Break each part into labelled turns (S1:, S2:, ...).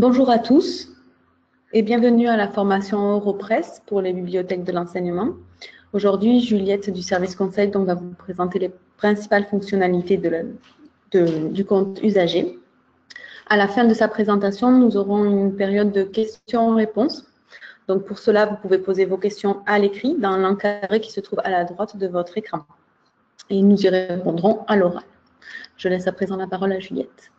S1: Bonjour à tous et bienvenue à la formation Europress pour les bibliothèques de l'enseignement. Aujourd'hui, Juliette du service conseil va vous présenter les principales fonctionnalités du compte usager. À la fin de sa présentation, nous aurons une période de questions-réponses. Donc pour cela, vous pouvez poser vos questions à l'écrit dans l'encadré qui se trouve à la droite de votre écran. Et nous y répondrons à l'oral. Je laisse à présent la parole à Juliette.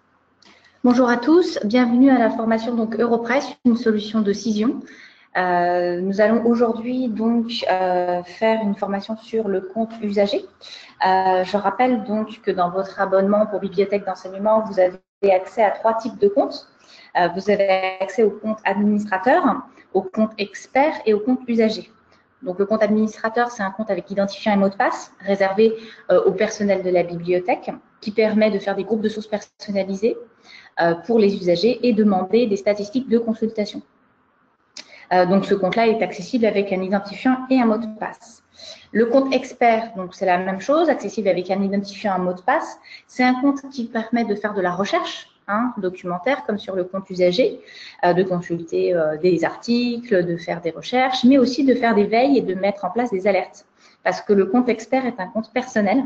S2: Bonjour à tous, bienvenue à la formation Europress, une solution de cision. Nous allons aujourd'hui faire une formation sur le compte usager. Je rappelle que dans votre abonnement pour bibliothèque d'enseignement, vous avez accès à 3 types de comptes. Vous avez accès au compte administrateur, au compte expert et au compte usager. Donc le compte administrateur, c'est un compte avec identifiant et mot de passe réservé au personnel de la bibliothèque qui permet de faire des groupes de sources personnalisés pour les usagers et demander des statistiques de consultation. Donc ce compte-là est accessible avec un identifiant et un mot de passe. Le compte expert, donc c'est la même chose, accessible avec un identifiant et un mot de passe. C'est un compte qui permet de faire de la recherche documentaire, comme sur le compte usager, de consulter des articles, de faire des recherches, mais aussi de faire des veilles et de mettre en place des alertes. Parce que le compte expert est un compte personnel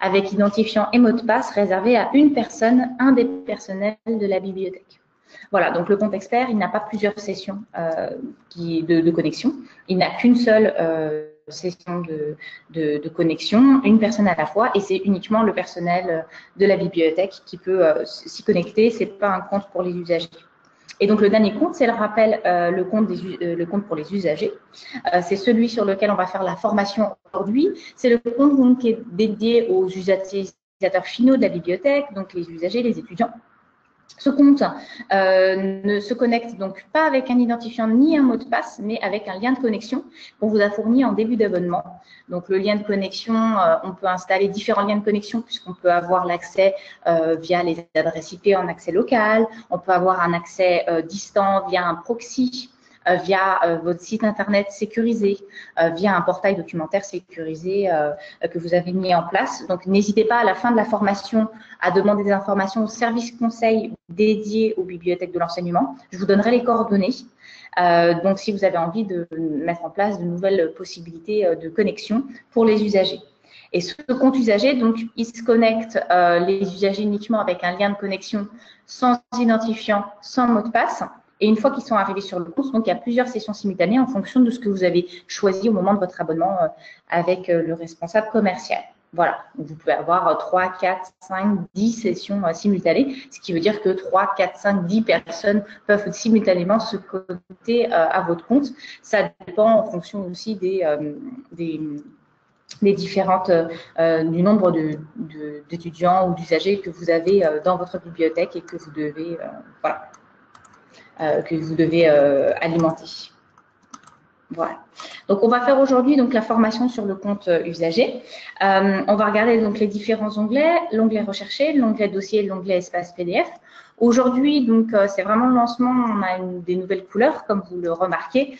S2: avec identifiant et mot de passe réservé à une personne, un des personnels de la bibliothèque. Voilà, donc le compte expert, il n'a pas plusieurs sessions de connexion. Il n'a qu'une seule session de connexion, une personne à la fois, et c'est uniquement le personnel de la bibliothèque qui peut s'y connecter. Ce n'est pas un compte pour les usagers. Et donc, le dernier compte, c'est le rappel, le compte pour les usagers. C'est celui sur lequel on va faire la formation aujourd'hui. C'est le compte qui est dédié aux utilisateurs finaux de la bibliothèque, donc les usagers, les étudiants. Ce compte ne se connecte donc pas avec un identifiant ni un mot de passe, mais avec un lien de connexion qu'on vous a fourni en début d'abonnement. Donc, le lien de connexion, on peut installer différents liens de connexion puisqu'on peut avoir l'accès via les adresses IP en accès local. On peut avoir un accès distant via un proxy, via votre site internet sécurisé, via un portail documentaire sécurisé que vous avez mis en place. Donc, n'hésitez pas à la fin de la formation à demander des informations au service conseil dédié aux bibliothèques de l'enseignement. Je vous donnerai les coordonnées. Donc, si vous avez envie de mettre en place de nouvelles possibilités de connexion pour les usagers. Et ce compte usager, donc, il se connecte les usagers uniquement avec un lien de connexion sans identifiant, sans mot de passe. Et une fois qu'ils sont arrivés sur le compte, donc il y a plusieurs sessions simultanées en fonction de ce que vous avez choisi au moment de votre abonnement avec le responsable commercial. Voilà, donc vous pouvez avoir 3, 4, 5, 10 sessions simultanées, ce qui veut dire que 3, 4, 5, 10 personnes peuvent simultanément se connecter à votre compte. Ça dépend en fonction aussi des différentes du nombre d'étudiants ou d'usagers que vous avez dans votre bibliothèque et que vous devez alimenter. Voilà. Donc, on va faire aujourd'hui la formation sur le compte usager. On va regarder donc les différents onglets, l'onglet recherché, l'onglet dossier, l'onglet espace PDF. Aujourd'hui, c'est vraiment le lancement. On a des nouvelles couleurs, comme vous le remarquez.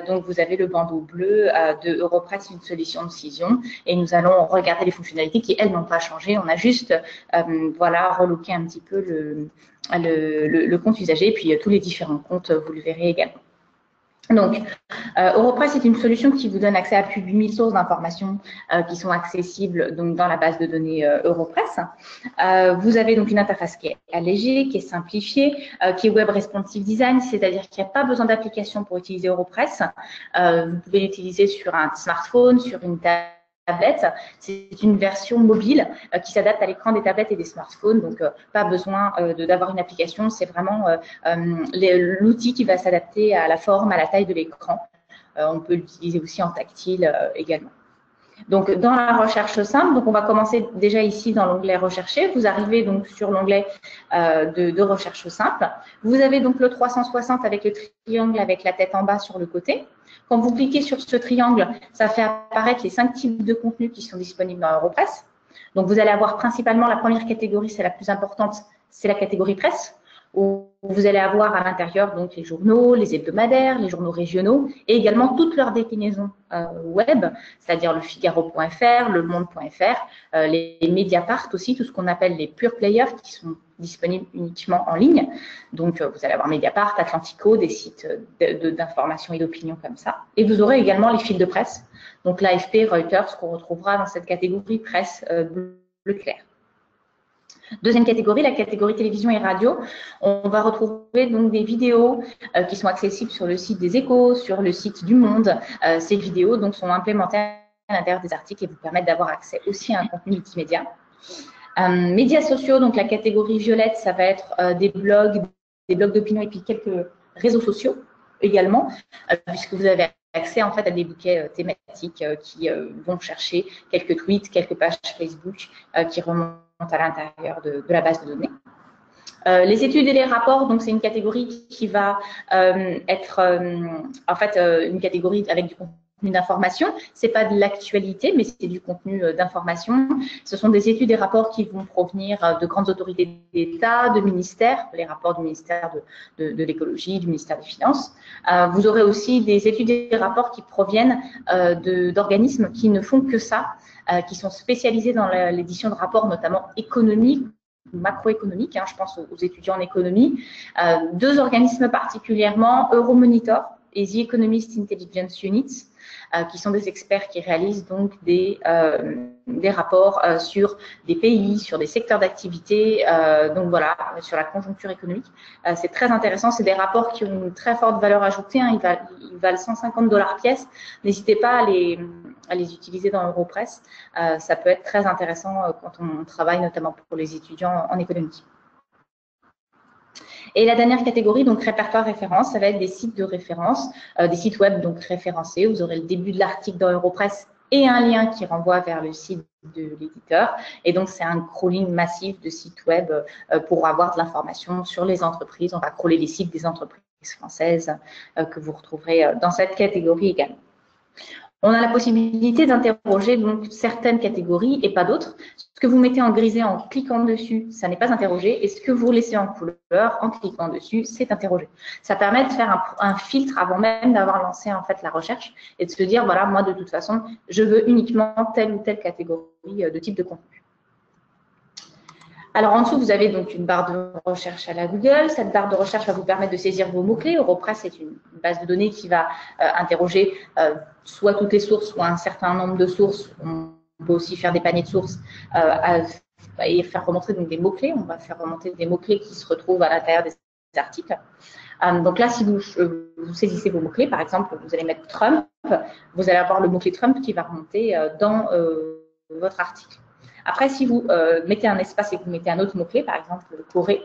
S2: Donc, vous avez le bandeau bleu de Europress, une solution de cision. Et nous allons regarder les fonctionnalités qui, elles, n'ont pas changé. On a juste, relooké un petit peu le compte usager. Et puis, tous les différents comptes, vous le verrez également. Donc, Europress est une solution qui vous donne accès à plus de 8000 sources d'informations qui sont accessibles dans la base de données Europress. Vous avez donc une interface qui est allégée, qui est simplifiée, qui est web responsive design, c'est-à-dire qu'il n'y a pas besoin d'application pour utiliser Europress. Vous pouvez l'utiliser sur un smartphone, sur une tablette. C'est une version mobile qui s'adapte à l'écran des tablettes et des smartphones, donc pas besoin d'avoir une application, c'est vraiment l'outil qui va s'adapter à la forme, à la taille de l'écran. On peut l'utiliser aussi en tactile également. Donc, dans la recherche simple, on va commencer déjà ici dans l'onglet rechercher. Vous arrivez donc sur l'onglet de recherche simple. Vous avez donc le 360 avec le triangle avec la tête en bas sur le côté. Quand vous cliquez sur ce triangle, ça fait apparaître les 5 types de contenus qui sont disponibles dans Europress. Donc, vous allez avoir principalement la première catégorie, c'est la plus importante, c'est la catégorie presse, où vous allez avoir à l'intérieur donc les journaux, les hebdomadaires, les journaux régionaux et également toutes leurs déclinaisons web, c'est-à-dire le Figaro.fr, le Monde.fr, les Mediapart aussi, tout ce qu'on appelle les pure players qui sont disponibles uniquement en ligne. Donc, vous allez avoir Mediapart, Atlantico, des sites d'information et d'opinion comme ça. Et vous aurez également les fils de presse, donc l'AFP, Reuters, qu'on retrouvera dans cette catégorie presse bleu clair. Deuxième catégorie, la catégorie télévision et radio. On va retrouver donc des vidéos qui sont accessibles sur le site des Échos, sur le site du Monde. Ces vidéos donc sont implémentées à l'intérieur des articles et vous permettent d'avoir accès aussi à un contenu multimédia. Médias sociaux, donc la catégorie violette, ça va être des blogs d'opinion et puis quelques réseaux sociaux également, puisque vous avez accès en fait à des bouquets thématiques qui vont chercher quelques tweets, quelques pages Facebook qui remontent à l'intérieur de la base de données. Les études et les rapports, donc c'est une catégorie qui va être en fait une catégorie avec du contenu d'information. C'est pas de l'actualité, mais c'est du contenu d'information. Ce sont des études et rapports qui vont provenir de grandes autorités d'État, de ministères, les rapports du ministère de l'écologie, du ministère des Finances. Vous aurez aussi des études et rapports qui proviennent d'organismes qui ne font que ça, qui sont spécialisés dans l'édition de rapports, notamment économiques, macroéconomiques, je pense aux étudiants en économie. Deux organismes particulièrement, Euromonitor et The Economist Intelligence Unit, qui sont des experts qui réalisent donc des rapports sur des pays, sur des secteurs d'activité, donc voilà, sur la conjoncture économique. C'est très intéressant, c'est des rapports qui ont une très forte valeur ajoutée, ils valent 150 $ pièce. N'hésitez pas à les utiliser dans Europress, ça peut être très intéressant quand on travaille notamment pour les étudiants en économie. Et la dernière catégorie, donc répertoire référence, ça va être des sites de référence, des sites web donc référencés. Vous aurez le début de l'article dans Europress et un lien qui renvoie vers le site de l'éditeur. Et donc, c'est un crawling massif de sites web pour avoir de l'information sur les entreprises. On va crawler les sites des entreprises françaises que vous retrouverez dans cette catégorie également. On a la possibilité d'interroger donc certaines catégories et pas d'autres. Ce que vous mettez en grisé en cliquant dessus, ça n'est pas interrogé. Et ce que vous laissez en couleur en cliquant dessus, c'est interrogé. Ça permet de faire un filtre avant même d'avoir lancé en fait la recherche et de se dire, voilà, moi de toute façon, je veux uniquement telle ou telle catégorie de type de contenu. Alors, en dessous, vous avez donc une barre de recherche à la Google. Cette barre de recherche va vous permettre de saisir vos mots-clés. Europress est une base de données qui va interroger soit toutes les sources, soit un certain nombre de sources. On peut aussi faire des paniers de sources et faire remonter donc des mots-clés. On va faire remonter des mots-clés qui se retrouvent à l'intérieur des articles. Donc là, si vous saisissez vos mots-clés, par exemple, vous allez mettre Trump, vous allez avoir le mot-clé Trump qui va remonter dans votre article. Après, si vous mettez un espace et que vous mettez un autre mot-clé, par exemple Corée,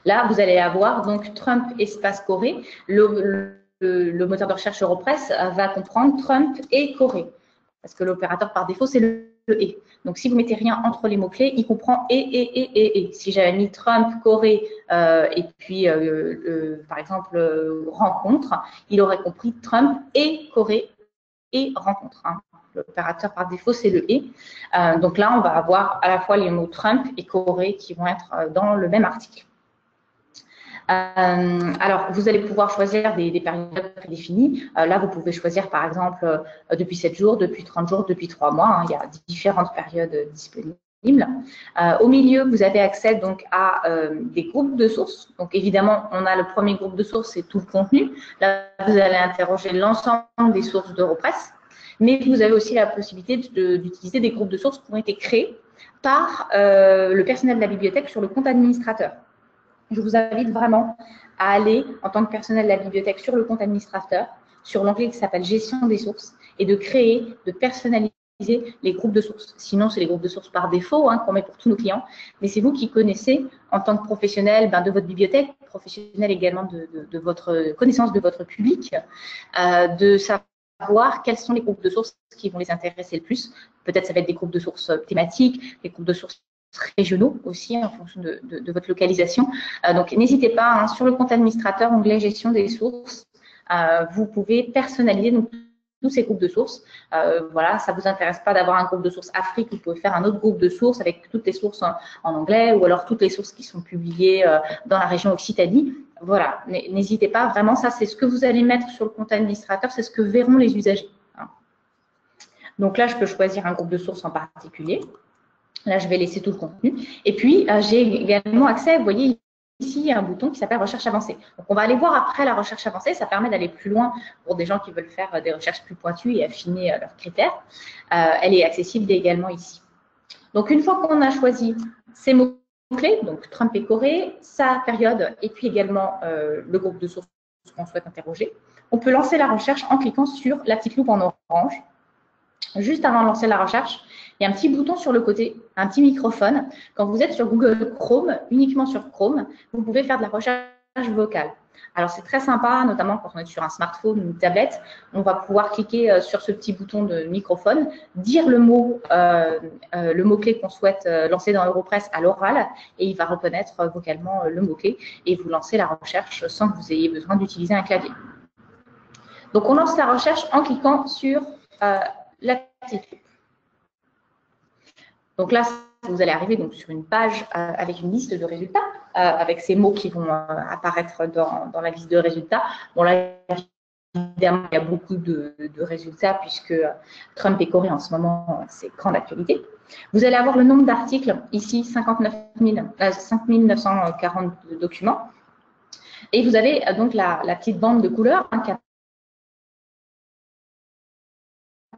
S2: là, vous allez avoir donc Trump espace Corée. Le moteur de recherche Europress va comprendre Trump et Corée, parce que l'opérateur par défaut, c'est le et. Donc, si vous mettez rien entre les mots-clés, il comprend et. Si j'avais mis Trump, Corée et puis, par exemple, rencontre, il aurait compris Trump et Corée et rencontre. L'opérateur par défaut, c'est le et. Donc là, on va avoir à la fois les mots Trump et Corée qui vont être dans le même article. Alors, vous allez pouvoir choisir des périodes prédéfinies. Là, vous pouvez choisir, par exemple, depuis 7 jours, depuis 30 jours, depuis 3 mois. Il y a différentes périodes disponibles. Au milieu, vous avez accès donc à des groupes de sources. Donc, évidemment, on a le premier groupe de sources, c'est tout le contenu. Là, vous allez interroger l'ensemble des sources d'Europress. Mais vous avez aussi la possibilité d'utiliser des groupes de sources qui ont été créés par le personnel de la bibliothèque sur le compte administrateur. Je vous invite vraiment à aller, en tant que personnel de la bibliothèque, sur le compte administrateur, sur l'onglet qui s'appelle Gestion des sources, et de créer, de personnaliser les groupes de sources. Sinon, c'est les groupes de sources par défaut qu'on met pour tous nos clients, mais c'est vous qui connaissez, en tant que professionnel de votre bibliothèque, professionnel également de votre connaissance de votre public, de savoir quels sont les groupes de sources qui vont les intéresser le plus. Peut-être ça va être des groupes de sources thématiques, des groupes de sources régionaux aussi en fonction de votre localisation. Donc, n'hésitez pas, sur le compte administrateur, onglet gestion des sources, vous pouvez personnaliser donc, tous ces groupes de sources. Voilà, ça vous intéresse pas d'avoir un groupe de sources Afrique, vous pouvez faire un autre groupe de sources avec toutes les sources en anglais ou alors toutes les sources qui sont publiées dans la région Occitanie. Voilà, n'hésitez pas, vraiment, ça c'est ce que vous allez mettre sur le compte administrateur, c'est ce que verront les usagers. Donc là, je peux choisir un groupe de sources en particulier. Là, je vais laisser tout le contenu. Et puis, j'ai également accès, vous voyez ici, il y a un bouton qui s'appelle recherche avancée. Donc, on va aller voir après la recherche avancée. Ça permet d'aller plus loin pour des gens qui veulent faire des recherches plus pointues et affiner leurs critères. Elle est accessible également ici. Donc, une fois qu'on a choisi ces mots-clés, donc Trump et Corée, sa période et puis également le groupe de sources qu'on souhaite interroger, on peut lancer la recherche en cliquant sur la petite loupe en orange. Juste avant de lancer la recherche, il y a un petit bouton sur le côté, un petit microphone. Quand vous êtes sur Google Chrome, uniquement sur Chrome, vous pouvez faire de la recherche vocale. Alors, c'est très sympa, notamment quand on est sur un smartphone ou une tablette. On va pouvoir cliquer sur ce petit bouton de microphone, dire le mot-clé qu'on souhaite lancer dans Europress à l'oral, et il va reconnaître vocalement le mot-clé et vous lancer la recherche sans que vous ayez besoin d'utiliser un clavier. Donc, on lance la recherche en cliquant sur la petite loupe. Donc là, vous allez arriver donc sur une page avec une liste de résultats, avec ces mots qui vont apparaître dans la liste de résultats. Bon, là, évidemment, il y a beaucoup de résultats puisque Trump et Corée en ce moment, c'est grande actualité. Vous allez avoir le nombre d'articles, ici 59 940 documents. Et vous avez donc la petite bande de couleurs qui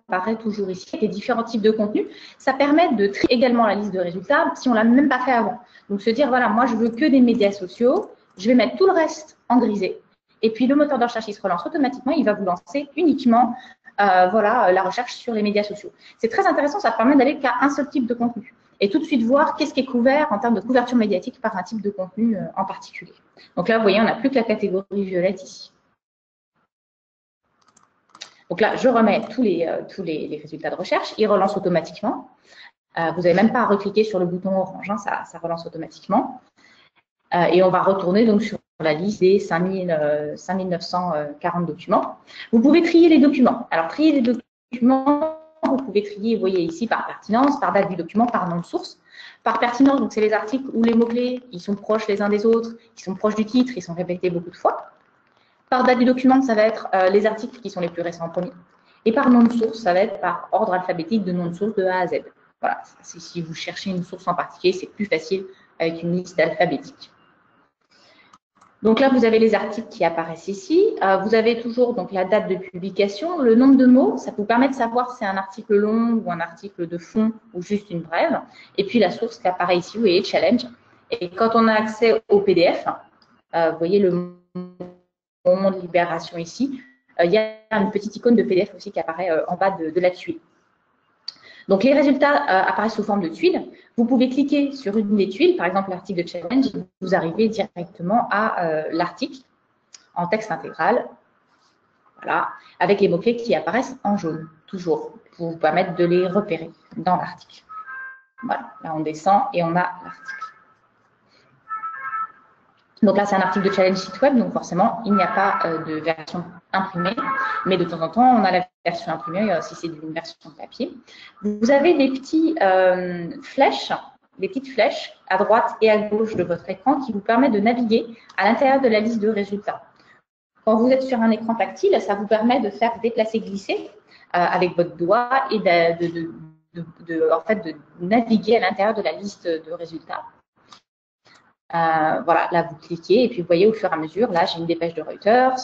S2: apparaît toujours ici, avec les différents types de contenus. Ça permet de trier également la liste de résultats si on ne l'a même pas fait avant. Donc, se dire, voilà, moi, je veux que des médias sociaux, je vais mettre tout le reste en grisé. Et puis, le moteur de recherche, il se relance automatiquement, il va vous lancer uniquement voilà, la recherche sur les médias sociaux. C'est très intéressant, ça permet d'aller qu'à un seul type de contenu et tout de suite voir qu'est-ce qui est couvert en termes de couverture médiatique par un type de contenu en particulier. Donc là, vous voyez, on n'a plus que la catégorie violette ici. Donc là, je remets tous les résultats de recherche. Il relance automatiquement. Vous n'avez même pas à recliquer sur le bouton orange, hein, ça relance automatiquement. Et on va retourner donc sur la liste des 5940 documents. Vous pouvez trier les documents. Alors, trier les documents, vous pouvez trier, vous voyez ici, par pertinence, par date du document, par nom de source. Par pertinence, donc c'est les articles où les mots-clés, ils sont proches les uns des autres, ils sont proches du titre, ils sont répétés beaucoup de fois. Par date du document, ça va être les articles qui sont les plus récents en premier. Et par nom de source, ça va être par ordre alphabétique de nom de source de A à Z. Voilà, si vous cherchez une source en particulier, c'est plus facile avec une liste alphabétique. Donc là, vous avez les articles qui apparaissent ici. Vous avez toujours donc la date de publication, le nombre de mots. Ça vous permet de savoir si c'est un article long ou un article de fond ou juste une brève. Et puis la source qui apparaît ici, vous voyez, challenge. Et quand on a accès au PDF, vous voyez le moment de libération ici, il y a une petite icône de PDF aussi qui apparaît en bas de la tuile. Donc, les résultats apparaissent sous forme de tuiles. Vous pouvez cliquer sur une des tuiles, par exemple l'article de challenge, et vous arrivez directement à l'article en texte intégral, voilà, avec les mots-clés qui apparaissent en jaune, toujours, pour vous permettre de les repérer dans l'article. Voilà, là on descend et on a l'article. Donc là, c'est un article de challenge site web, donc forcément, il n'y a pas de version imprimée, mais de temps en temps, on a la version imprimée si c'est une version papier. Vous avez des petits flèches, des petites flèches à droite et à gauche de votre écran qui vous permettent de naviguer à l'intérieur de la liste de résultats. Quand vous êtes sur un écran tactile, ça vous permet de faire déplacer-glisser avec votre doigt et en fait, de naviguer à l'intérieur de la liste de résultats. Voilà, là, vous cliquez et puis vous voyez au fur et à mesure, là, j'ai une dépêche de Reuters.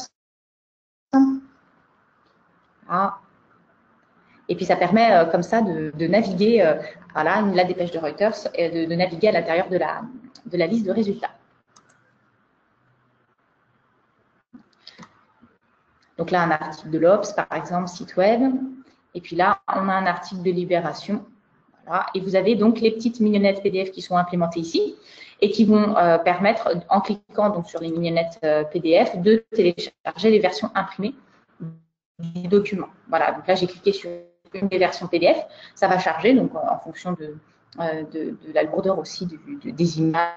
S2: Voilà. Et puis, ça permet comme ça de naviguer, voilà, la dépêche de Reuters, et de naviguer à l'intérieur de la liste de résultats. Donc là, un article de l'Obs, par exemple, site web. Et puis là, on a un article de Libération. Voilà. Et vous avez donc les petites mignonnettes PDF qui sont implémentées ici et qui vont permettre, en cliquant donc sur les mignonnettes PDF, de télécharger les versions imprimées du document. Voilà, donc là, j'ai cliqué sur une des versions PDF. Ça va charger, donc en fonction de la lourdeur aussi des images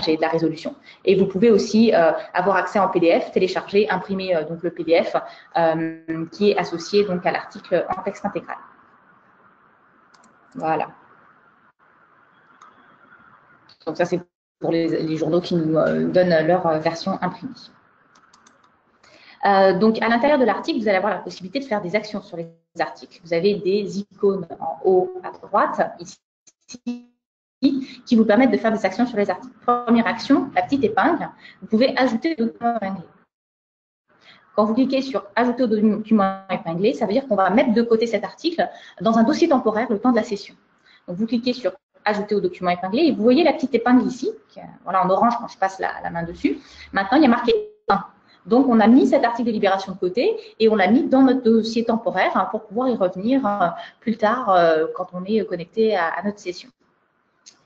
S2: et de la résolution. Et vous pouvez aussi avoir accès en PDF, télécharger, imprimer donc le PDF qui est associé donc à l'article en texte intégral. Voilà. Donc ça, c'est pour les journaux qui nous donnent leur version imprimée. Donc, à l'intérieur de l'article, vous allez avoir la possibilité de faire des actions sur les articles. Vous avez des icônes en haut à droite, ici, qui vous permettent de faire des actions sur les articles. Première action, la petite épingle, vous pouvez ajouter des documents épinglés. Quand vous cliquez sur « Ajouter au document épinglé », ça veut dire qu'on va mettre de côté cet article dans un dossier temporaire le temps de la session. Donc, vous cliquez sur « Ajouter au document épinglé » et vous voyez la petite épingle ici, voilà, en orange quand je passe la main dessus. Maintenant, il y a marqué « 1 ». Donc, on a mis cet article de libération de côté et on l'a mis dans notre dossier temporaire pour pouvoir y revenir plus tard quand on est connecté à notre session.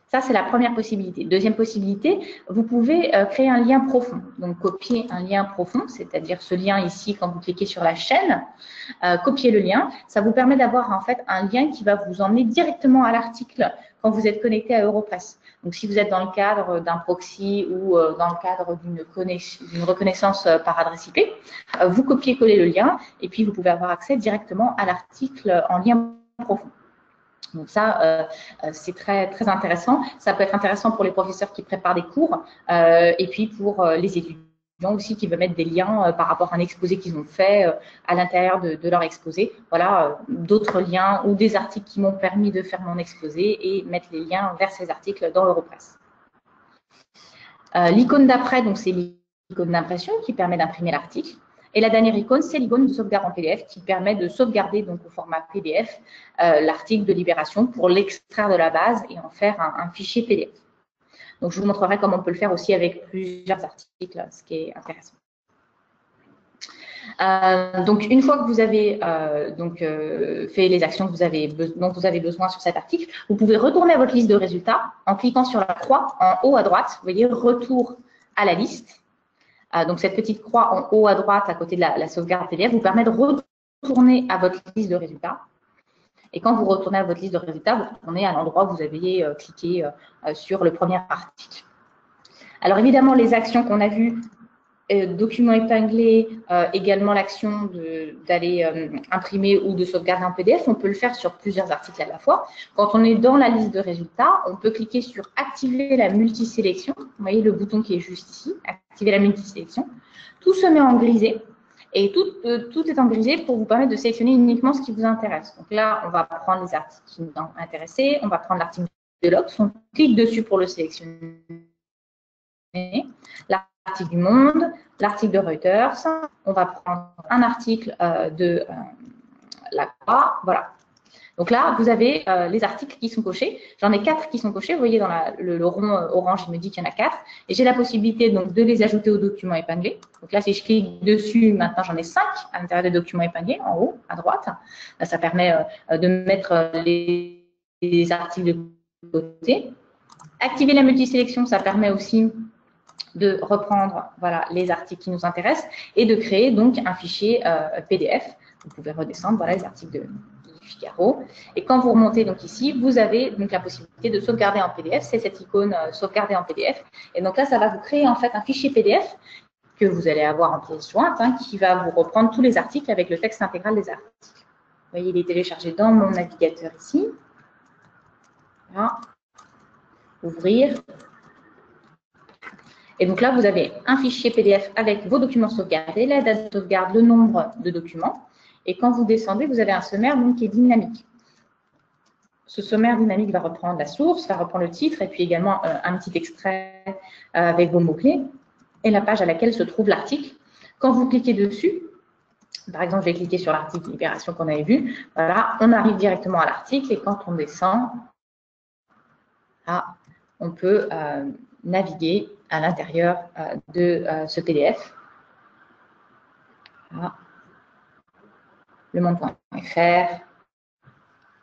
S2: Ça, c'est la première possibilité. Deuxième possibilité, vous pouvez créer un lien profond. Donc, copier un lien profond, c'est-à-dire ce lien ici, quand vous cliquez sur la chaîne, copier le lien. Ça vous permet d'avoir en fait un lien qui va vous emmener directement à l'article quand vous êtes connecté à Europress. Donc, si vous êtes dans le cadre d'un proxy ou dans le cadre d'une reconnaissance par adresse IP, vous copiez-collez le lien et puis vous pouvez avoir accès directement à l'article en lien profond. Donc ça, c'est très, très intéressant. Ça peut être intéressant pour les professeurs qui préparent des cours et puis pour les étudiants aussi qui veulent mettre des liens par rapport à un exposé qu'ils ont fait à l'intérieur de leur exposé. Voilà, d'autres liens ou des articles qui m'ont permis de faire mon exposé et mettre les liens vers ces articles dans Europress. L'icône d'après, donc c'est l'icône d'impression qui permet d'imprimer l'article. Et la dernière icône, c'est l'icône de sauvegarde en PDF qui permet de sauvegarder donc au format PDF l'article de libération pour l'extraire de la base et en faire un fichier PDF. Donc, je vous montrerai comment on peut le faire aussi avec plusieurs articles, ce qui est intéressant. Donc, une fois que vous avez fait les actions dont vous avez besoin sur cet article, vous pouvez retourner à votre liste de résultats en cliquant sur la croix en haut à droite. Vous voyez, retour à la liste. Donc, cette petite croix en haut à droite à côté de la sauvegarde PDF vous permet de retourner à votre liste de résultats. Et quand vous retournez à votre liste de résultats, vous retournez à l'endroit où vous avez cliqué sur le premier article. Alors, évidemment, les actions qu'on a vues, documents épinglés, également l'action d'aller imprimer ou de sauvegarder en PDF, on peut le faire sur plusieurs articles à la fois. Quand on est dans la liste de résultats, on peut cliquer sur « Activer la multisélection ». Vous voyez le bouton qui est juste ici, « Activer la multisélection ». Tout se met en grisé. Et tout est en grisé pour vous permettre de sélectionner uniquement ce qui vous intéresse. Donc là, on va prendre les articles qui nous ont intéressés. On va prendre l'article de l'Obs. On clique dessus pour le sélectionner. L'article du Monde, l'article de Reuters. On va prendre un article de La Croix. Voilà. Donc là, vous avez les articles qui sont cochés. J'en ai 4 qui sont cochés. Vous voyez, dans le rond orange, il me dit qu'il y en a 4. Et j'ai la possibilité donc, de les ajouter aux documents épinglés. Donc là, si je clique dessus, maintenant, j'en ai 5 à l'intérieur des documents épinglés, en haut, à droite. Là, ça permet de mettre les articles de côté. Activer la multisélection, ça permet aussi de reprendre voilà, les articles qui nous intéressent et de créer donc un fichier PDF. Vous pouvez redescendre voilà, les articles de Figaro. Et quand vous remontez donc ici, vous avez donc la possibilité de sauvegarder en PDF. C'est cette icône sauvegarder en PDF. Et donc là, ça va vous créer en fait un fichier PDF que vous allez avoir en pièce jointe qui va vous reprendre tous les articles avec le texte intégral des articles. Vous voyez, il est téléchargé dans mon navigateur ici. Voilà. Ouvrir. Et donc là, vous avez un fichier PDF avec vos documents sauvegardés, la date de sauvegarde, le nombre de documents. Et quand vous descendez, vous avez un sommaire donc, qui est dynamique. Ce sommaire dynamique va reprendre la source, va reprendre le titre et puis également un petit extrait avec vos mots-clés et la page à laquelle se trouve l'article. Quand vous cliquez dessus, par exemple, je vais cliquer sur l'article Libération qu'on avait vu, voilà, on arrive directement à l'article et quand on descend, là, on peut naviguer à l'intérieur de ce PDF. Voilà. Le Monde.fr,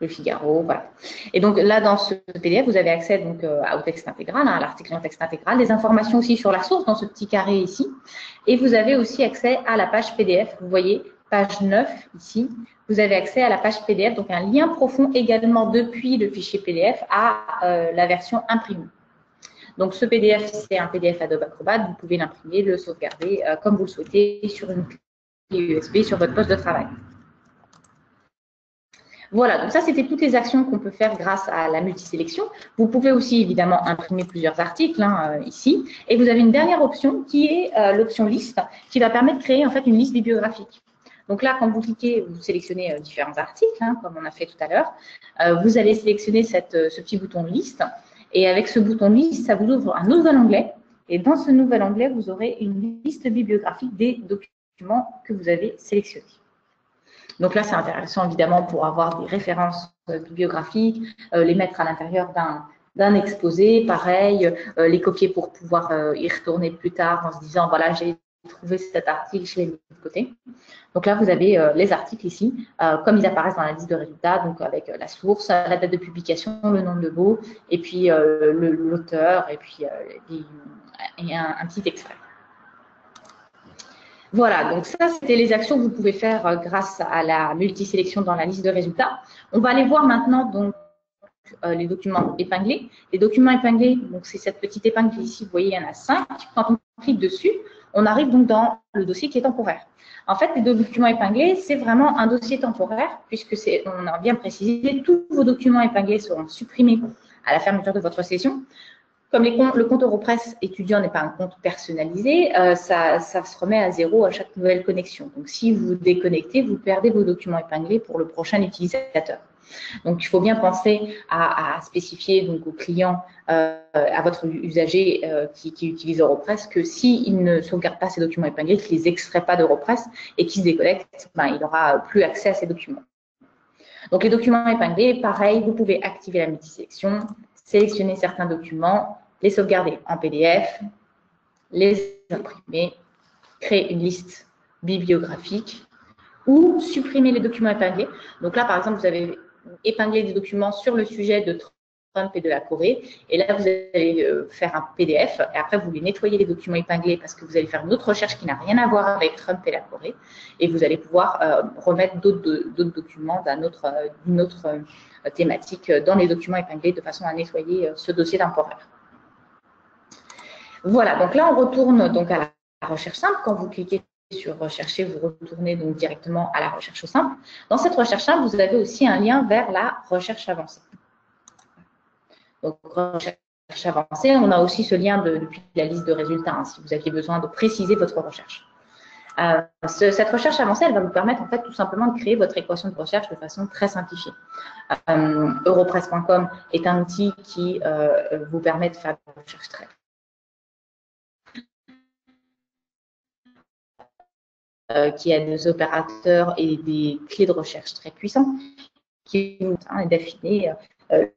S2: le Figaro, voilà. Et donc là, dans ce PDF, vous avez accès donc au texte intégral, à l'article en texte intégral, des informations aussi sur la source dans ce petit carré ici. Et vous avez aussi accès à la page PDF. Vous voyez, page 9 ici. Vous avez accès à la page PDF, donc un lien profond également depuis le fichier PDF à la version imprimée. Donc, ce PDF, c'est un PDF Adobe Acrobat. Vous pouvez l'imprimer, le sauvegarder comme vous le souhaitez sur une clé USB sur votre poste de travail. Voilà, donc ça, c'était toutes les actions qu'on peut faire grâce à la multisélection. Vous pouvez aussi, évidemment, imprimer plusieurs articles ici. Et vous avez une dernière option qui est l'option liste, qui va permettre de créer en fait une liste bibliographique. Donc là, quand vous cliquez, vous sélectionnez différents articles, comme on a fait tout à l'heure. Vous allez sélectionner ce petit bouton liste. Et avec ce bouton liste, ça vous ouvre un nouvel onglet. Et dans ce nouvel onglet, vous aurez une liste bibliographique des documents que vous avez sélectionnés. Donc là, c'est intéressant évidemment pour avoir des références bibliographiques, les mettre à l'intérieur d'un exposé, pareil, les copier pour pouvoir y retourner plus tard en se disant, voilà, j'ai trouvé cet article, je l'ai mis de côté. Donc là, vous avez les articles ici, comme ils apparaissent dans la liste de résultats, donc avec la source, la date de publication, le nombre de mots, et puis l'auteur, et puis un petit extrait. Voilà, donc ça, c'était les actions que vous pouvez faire grâce à la multisélection dans la liste de résultats. On va aller voir maintenant donc les documents épinglés. Les documents épinglés, donc c'est cette petite épingle ici, vous voyez, il y en a 5. Quand on clique dessus, on arrive donc dans le dossier qui est temporaire. En fait, les documents épinglés, c'est vraiment un dossier temporaire, puisque on a bien précisé, tous vos documents épinglés seront supprimés à la fermeture de votre session. Comme le compte Europress étudiant n'est pas un compte personnalisé, ça se remet à zéro à chaque nouvelle connexion. Donc, si vous déconnectez, vous perdez vos documents épinglés pour le prochain utilisateur. Donc, il faut bien penser à spécifier donc, aux clients, à votre usager qui utilise Europress, que s'il ne sauvegarde pas ses documents épinglés, qu'il ne les extrait pas d'Europress et qu'il se déconnecte, il n'aura plus accès à ces documents. Donc, les documents épinglés, pareil, vous pouvez activer la multisélection, sélectionner certains documents, les sauvegarder en PDF, les imprimer, créer une liste bibliographique ou supprimer les documents épinglés. Donc là, par exemple, vous avez épinglé des documents sur le sujet de Trump et de la Corée. Et là, vous allez faire un PDF et après, vous allez nettoyer les documents épinglés parce que vous allez faire une autre recherche qui n'a rien à voir avec Trump et la Corée. Et vous allez pouvoir remettre d'autres documents d'une autre thématique dans les documents épinglés de façon à nettoyer ce dossier temporaire. Voilà, donc là, on retourne donc à la recherche simple. Quand vous cliquez sur rechercher, vous retournez donc directement à la recherche simple. Dans cette recherche simple, vous avez aussi un lien vers la recherche avancée. Donc, recherche avancée, on a aussi ce lien depuis la liste de résultats, si vous aviez besoin de préciser votre recherche. Cette recherche avancée, elle va vous permettre en fait tout simplement de créer votre équation de recherche de façon très simplifiée. Europress.com est un outil qui vous permet de faire des recherches très qui a des opérateurs et des clés de recherche très puissants qui vous permettent d'affiner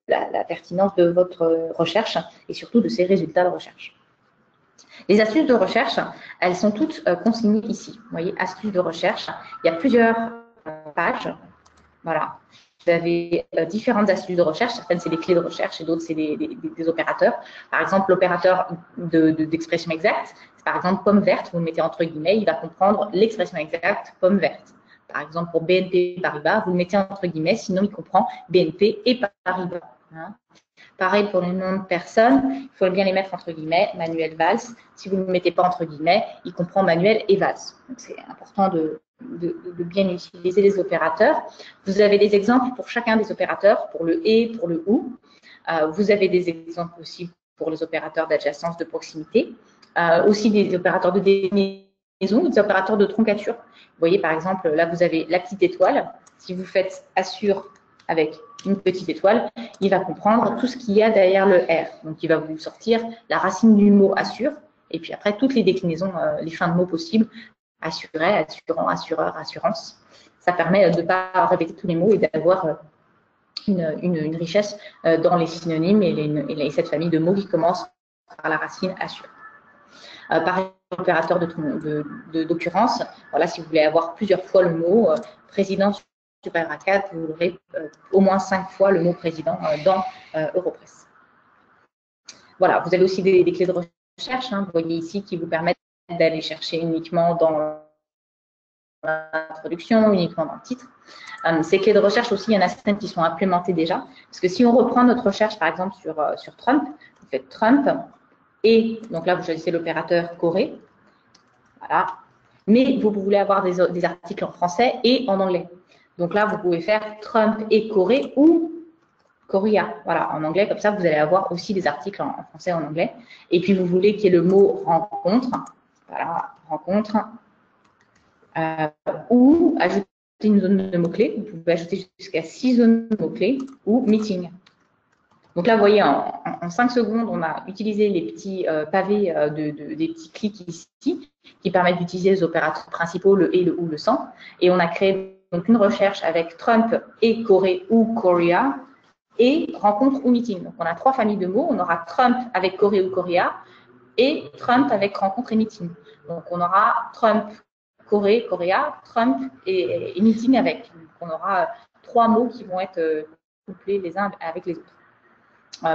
S2: la pertinence de votre recherche et surtout de ses résultats de recherche. Les astuces de recherche, elles sont toutes consignées ici. Vous voyez, astuces de recherche, il y a plusieurs pages. Voilà. Vous avez différentes astuces de recherche. Certaines, c'est des clés de recherche et d'autres, c'est des opérateurs. Par exemple, l'opérateur d'expression exacte, c'est par exemple pomme verte, vous le mettez entre guillemets, il va comprendre l'expression exacte pomme verte. Par exemple, pour BNP Paribas, vous le mettez entre guillemets, sinon il comprend BNP et Paribas. Pareil pour les noms de personnes, il faut bien les mettre entre guillemets, Manuel Valls. Si vous ne le mettez pas entre guillemets, il comprend Manuel et Valls. Donc, c'est important de bien utiliser les opérateurs. Vous avez des exemples pour chacun des opérateurs, pour le et, pour le ou. Vous avez des exemples aussi pour les opérateurs d'adjacence, de proximité. Aussi des opérateurs de déclinaison, des opérateurs de troncature. Vous voyez, par exemple, là, vous avez la petite étoile. Si vous faites assure avec une petite étoile, il va comprendre tout ce qu'il y a derrière le R. Donc, il va vous sortir la racine du mot assure et puis après, toutes les déclinaisons, les fins de mots possibles, assurer, assurant, assureur, assurance. Ça permet de ne pas répéter tous les mots et d'avoir une richesse dans les synonymes et cette famille de mots qui commencent par la racine assure. Pareil, opérateur d'occurrence, voilà, si vous voulez avoir plusieurs fois le mot président supérieur à 4, vous aurez au moins 5 fois le mot président dans Europress. Voilà, vous avez aussi des clés de recherche, vous voyez ici, qui vous permettent d'aller chercher uniquement dans l'introduction, uniquement dans le titre. Ces clés de recherche aussi, il y en a certaines qui sont implémentées déjà. Parce que si on reprend notre recherche, par exemple, sur Trump, vous faites Trump, et donc là, vous choisissez l'opérateur Corée. Voilà. Mais vous voulez avoir des articles en français et en anglais. Donc là, vous pouvez faire Trump et Corée ou Korea. Voilà, en anglais, comme ça, vous allez avoir aussi des articles en français et en anglais. Et puis, vous voulez qu'il y ait le mot rencontre. Voilà, rencontre. Ou ajouter une zone de mots-clés. Vous pouvez ajouter jusqu'à 6 zones de mots-clés ou meeting. Donc là, vous voyez, en 5 secondes, on a utilisé les petits pavés des petits clics ici qui permettent d'utiliser les opérateurs principaux, le et, le ou, le sans. Et on a créé donc une recherche avec Trump et Corée ou Korea et rencontre ou meeting. Donc on a 3 familles de mots. On aura Trump avec Corée ou Korea et Trump avec rencontre et meeting. Donc on aura Trump, Corée, Korea, Trump et meeting avec. Donc on aura 3 mots qui vont être couplés les uns avec les autres.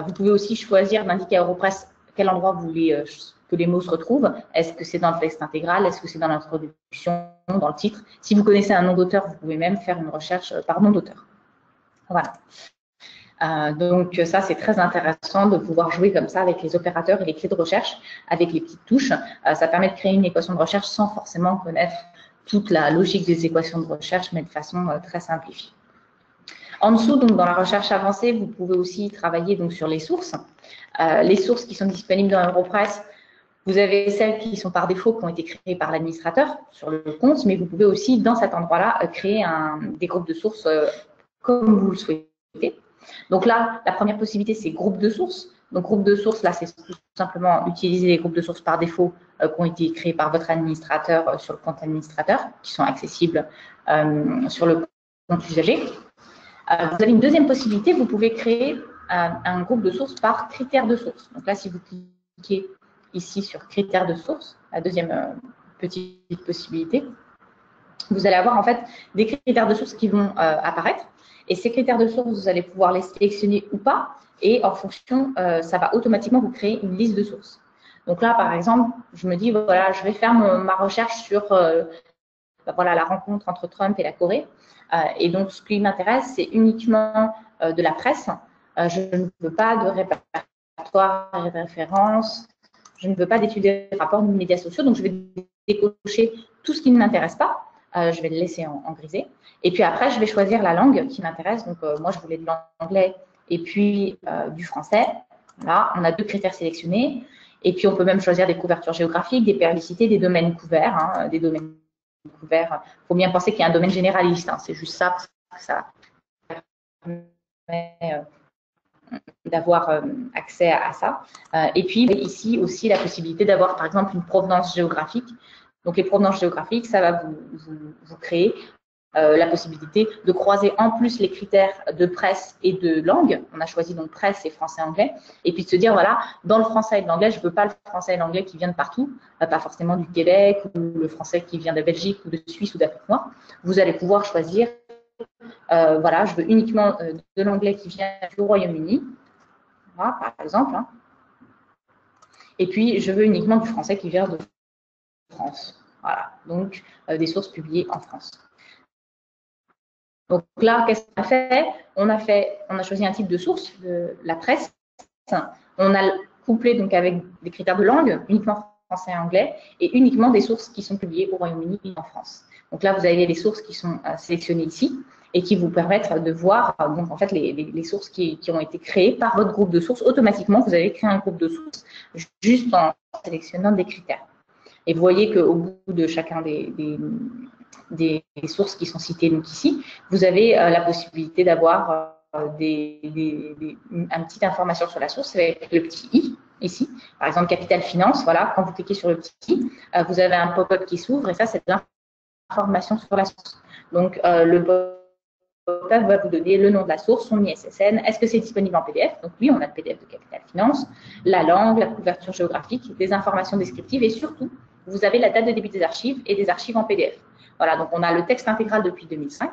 S2: Vous pouvez aussi choisir d'indiquer à Europress quel endroit vous voulez que les mots se retrouvent. Est-ce que c'est dans le texte intégral? Est-ce que c'est dans l'introduction, dans le titre? Si vous connaissez un nom d'auteur, vous pouvez même faire une recherche par nom d'auteur. Voilà. Donc ça, c'est très intéressant de pouvoir jouer comme ça avec les opérateurs et les clés de recherche, avec les petites touches. Ça permet de créer une équation de recherche sans forcément connaître toute la logique des équations de recherche, mais de façon très simplifiée. En dessous, donc, dans la recherche avancée, vous pouvez aussi travailler donc, sur les sources. Les sources qui sont disponibles dans Europress, vous avez celles qui sont par défaut, qui ont été créées par l'administrateur sur le compte, mais vous pouvez aussi, dans cet endroit-là, créer des groupes de sources comme vous le souhaitez. Donc là, la première possibilité, c'est groupe de sources. Donc, groupe de sources, là, c'est tout simplement utiliser les groupes de sources par défaut qui ont été créés par votre administrateur sur le compte administrateur, qui sont accessibles sur le compte usager. Vous avez une deuxième possibilité, vous pouvez créer un groupe de sources par critères de source. Donc là, si vous cliquez ici sur critères de source, la deuxième petite possibilité, vous allez avoir en fait des critères de source qui vont apparaître. Et ces critères de source, vous allez pouvoir les sélectionner ou pas. Et en fonction, ça va automatiquement vous créer une liste de sources. Donc là, par exemple, je me dis, voilà, je vais faire ma recherche sur voilà, la rencontre entre Trump et la Corée. Et donc, ce qui m'intéresse, c'est uniquement de la presse. Je ne veux pas de répertoire et de références. Je ne veux pas d'études de rapports ni de médias sociaux. Donc, je vais décocher tout ce qui ne m'intéresse pas. Je vais le laisser en grisé. Et puis après, je vais choisir la langue qui m'intéresse. Donc, moi, je voulais de l'anglais et puis du français. Là, on a 2 critères sélectionnés. Et puis, on peut même choisir des couvertures géographiques, des périodicités, des domaines couverts, des domaines couverts. Il faut bien penser qu'il y a un domaine généraliste. C'est juste ça, que ça permet d'avoir accès à ça. Et puis, ici aussi, la possibilité d'avoir, par exemple, une provenance géographique. Donc, les provenances géographiques, ça va vous créer la possibilité de croiser en plus les critères de presse et de langue. On a choisi donc presse et français-anglais. Et puis de se dire, voilà, dans le français et de l'anglais, je ne veux pas le français et l'anglais qui viennent de partout, pas forcément du Québec ou le français qui vient de Belgique ou de Suisse ou d'Afrique noire. Vous allez pouvoir choisir, voilà, je veux uniquement de l'anglais qui vient du Royaume-Uni, voilà, par exemple. Et puis, je veux uniquement du français qui vient de France. Voilà, donc des sources publiées en France. Donc là, qu'est-ce qu'on a fait? On a choisi un type de source, de la presse. On a couplé donc avec des critères de langue, uniquement français et anglais, et uniquement des sources qui sont publiées au Royaume-Uni et en France. Donc là, vous avez les sources qui sont sélectionnées ici et qui vous permettent de voir donc en fait les sources qui ont été créées par votre groupe de sources. Automatiquement, vous avez créé un groupe de sources juste en sélectionnant des critères. Et vous voyez qu'au bout de chacun des sources qui sont citées donc ici, vous avez la possibilité d'avoir une petite information sur la source avec le petit i ici. Par exemple, Capital Finance, voilà, quand vous cliquez sur le petit i, vous avez un pop-up qui s'ouvre et ça, c'est de l'information sur la source. Donc, le pop-up va vous donner le nom de la source, son ISSN, est-ce que c'est disponible en PDF? Donc oui, on a le PDF de Capital Finance, la langue, la couverture géographique, des informations descriptives et surtout, vous avez la date de début des archives et des archives en PDF. Voilà, donc on a le texte intégral depuis 2005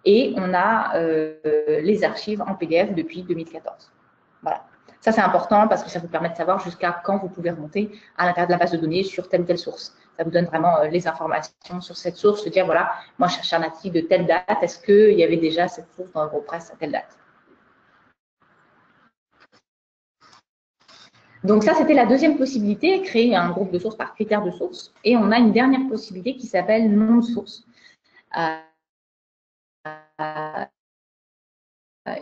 S2: et on a les archives en PDF depuis 2014. Voilà. Ça, c'est important parce que ça vous permet de savoir jusqu'à quand vous pouvez remonter à l'intérieur de la base de données sur telle ou telle source. Ça vous donne vraiment les informations sur cette source, se dire, voilà, moi, je cherche un article de telle date, est-ce qu'il y avait déjà cette source dans Europress à telle date? Donc ça, c'était la deuxième possibilité, créer un groupe de sources par critère de source. Et on a une dernière possibilité qui s'appelle nom de source.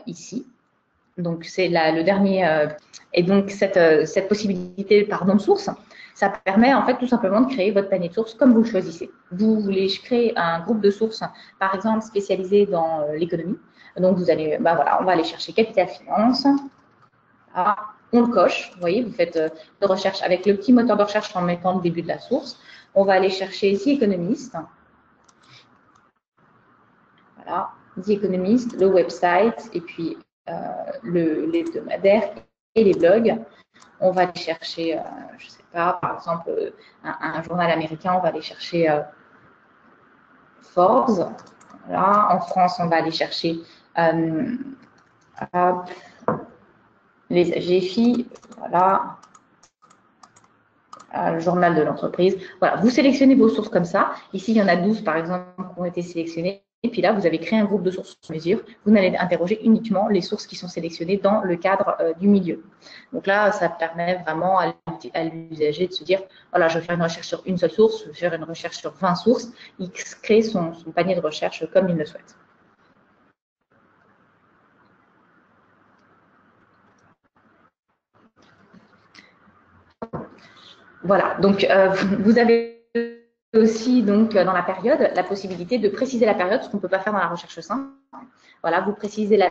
S2: Ici. Donc c'est le dernier. Et donc cette possibilité par nom de source, ça permet en fait tout simplement de créer votre panier de sources comme vous le choisissez. Vous voulez créer un groupe de sources, par exemple spécialisé dans l'économie. Donc vous allez, voilà, on va aller chercher Capital Finance. Ah, on le coche, vous voyez, vous faites de recherche avec le petit moteur de recherche en mettant le début de la source. On va aller chercher The Economist. Voilà, The Economist, le website, et puis les hebdomadaires et les blogs. On va aller chercher, je ne sais pas, par exemple, un journal américain, on va aller chercher Forbes. Voilà. En France, on va aller chercher les GFI, voilà, le journal de l'entreprise. Voilà, vous sélectionnez vos sources comme ça. Ici, il y en a 12, par exemple, qui ont été sélectionnées. Et puis là, vous avez créé un groupe de sources sur mesure. Vous n'allez interroger uniquement les sources qui sont sélectionnées dans le cadre du milieu. Donc là, ça permet vraiment à l'usager de se dire, voilà, je vais faire une recherche sur une seule source, je vais faire une recherche sur 20 sources. Il crée son panier de recherche comme il le souhaite. Voilà, donc vous avez aussi donc dans la période la possibilité de préciser la période, ce qu'on ne peut pas faire dans la recherche simple. Voilà, vous précisez la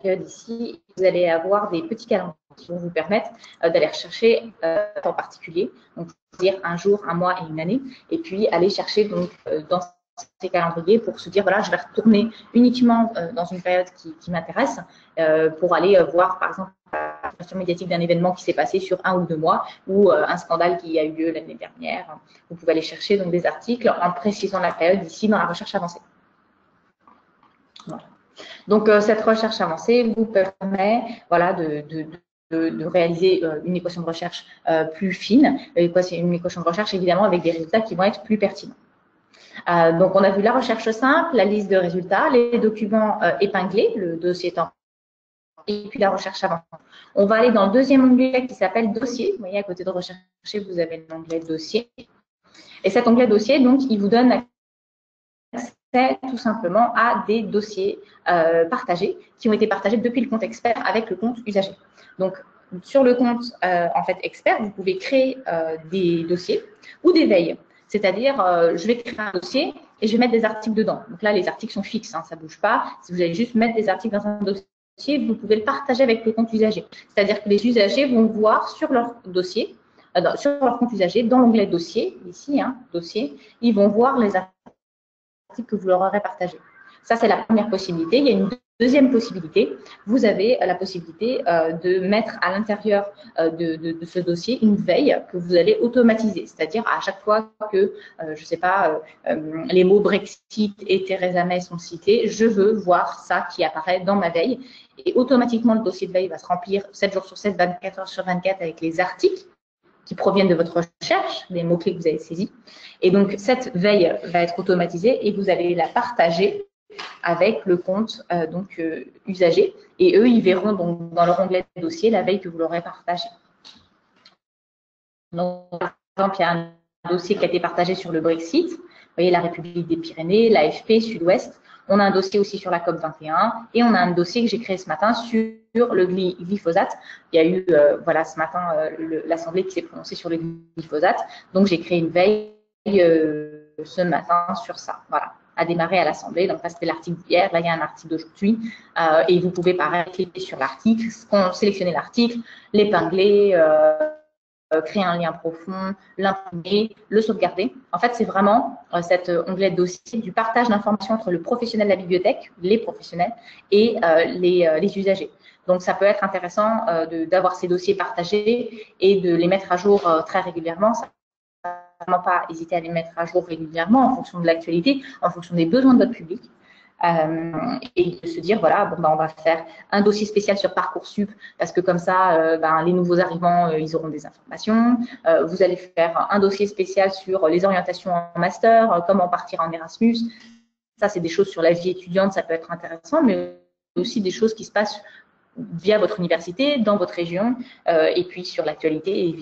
S2: période ici, vous allez avoir des petits calendriers qui vont vous permettre d'aller rechercher un temps particulier, donc dire un jour, un mois et une année, et puis aller chercher donc dans ces calendriers pour se dire voilà, je vais retourner uniquement dans une période qui m'intéresse pour aller voir par exemple la question médiatique d'un événement qui s'est passé sur 1 ou 2 mois ou un scandale qui a eu lieu l'année dernière. Vous pouvez aller chercher donc des articles en précisant la période ici dans la recherche avancée. Voilà. Donc cette recherche avancée vous permet voilà, de réaliser une équation de recherche plus fine, une équation de recherche évidemment avec des résultats qui vont être plus pertinents. Donc on a vu la recherche simple, la liste de résultats, les documents épinglés, le dossier temps, et puis la recherche avancée. On va aller dans le deuxième onglet qui s'appelle dossier. Vous voyez à côté de rechercher, vous avez l'onglet dossier. Et cet onglet dossier, donc, il vous donne accès tout simplement à des dossiers partagés qui ont été partagés depuis le compte expert avec le compte usager. Donc, sur le compte en fait expert, vous pouvez créer des dossiers ou des veilles. C'est-à-dire, je vais créer un dossier et je vais mettre des articles dedans. Donc là, les articles sont fixes, hein, ça ne bouge pas. Si vous allez juste mettre des articles dans un dossier, vous pouvez le partager avec le compte usager. C'est-à-dire que les usagers vont voir sur leur dossier, sur leur compte usager, dans l'onglet dossier, ici, hein, dossier, ils vont voir les articles que vous leur aurez partagés. Ça, c'est la première possibilité. Il y a une deuxième possibilité. Vous avez la possibilité de mettre à l'intérieur de ce dossier une veille que vous allez automatiser. C'est-à-dire à chaque fois que, je ne sais pas, les mots Brexit et Theresa May sont cités, je veux voir ça qui apparaît dans ma veille. Et automatiquement, le dossier de veille va se remplir 7 jours sur 7, 24 heures sur 24 avec les articles qui proviennent de votre recherche, les mots-clés que vous avez saisis. Et donc, cette veille va être automatisée et vous allez la partager avec le compte usager. Et eux, ils verront donc dans leur onglet de dossier la veille que vous leur aurez partagée. Donc, par exemple, il y a un dossier qui a été partagé sur le Brexit. Vous voyez, la République des Pyrénées, l'AFP, Sud-Ouest. On a un dossier aussi sur la COP21 et on a un dossier que j'ai créé ce matin sur le glyphosate. Il y a eu, voilà, ce matin, l'Assemblée qui s'est prononcée sur le glyphosate. Donc, j'ai créé une veille ce matin sur ça. Voilà, à démarrer à l'Assemblée. Donc, là, c'était l'article d'hier. Là, il y a un article d'aujourd'hui. Et vous pouvez, pareil, cliquer sur l'article, sélectionner l'article, l'épingler, créer un lien profond, l'imprimer, le sauvegarder. En fait, c'est vraiment cet onglet dossier du partage d'informations entre le professionnel de la bibliothèque, les professionnels, et les usagers. Donc, ça peut être intéressant d'avoir ces dossiers partagés et de les mettre à jour très régulièrement. Ça ne faut vraiment pas hésiter à les mettre à jour régulièrement en fonction de l'actualité, en fonction des besoins de votre public. Et de se dire, voilà, bon, on va faire un dossier spécial sur Parcoursup parce que comme ça, les nouveaux arrivants, ils auront des informations. Vous allez faire un dossier spécial sur les orientations en master, comment partir en Erasmus. Ça, c'est des choses sur la vie étudiante, ça peut être intéressant, mais aussi des choses qui se passent via votre université, dans votre région, et puis sur l'actualité,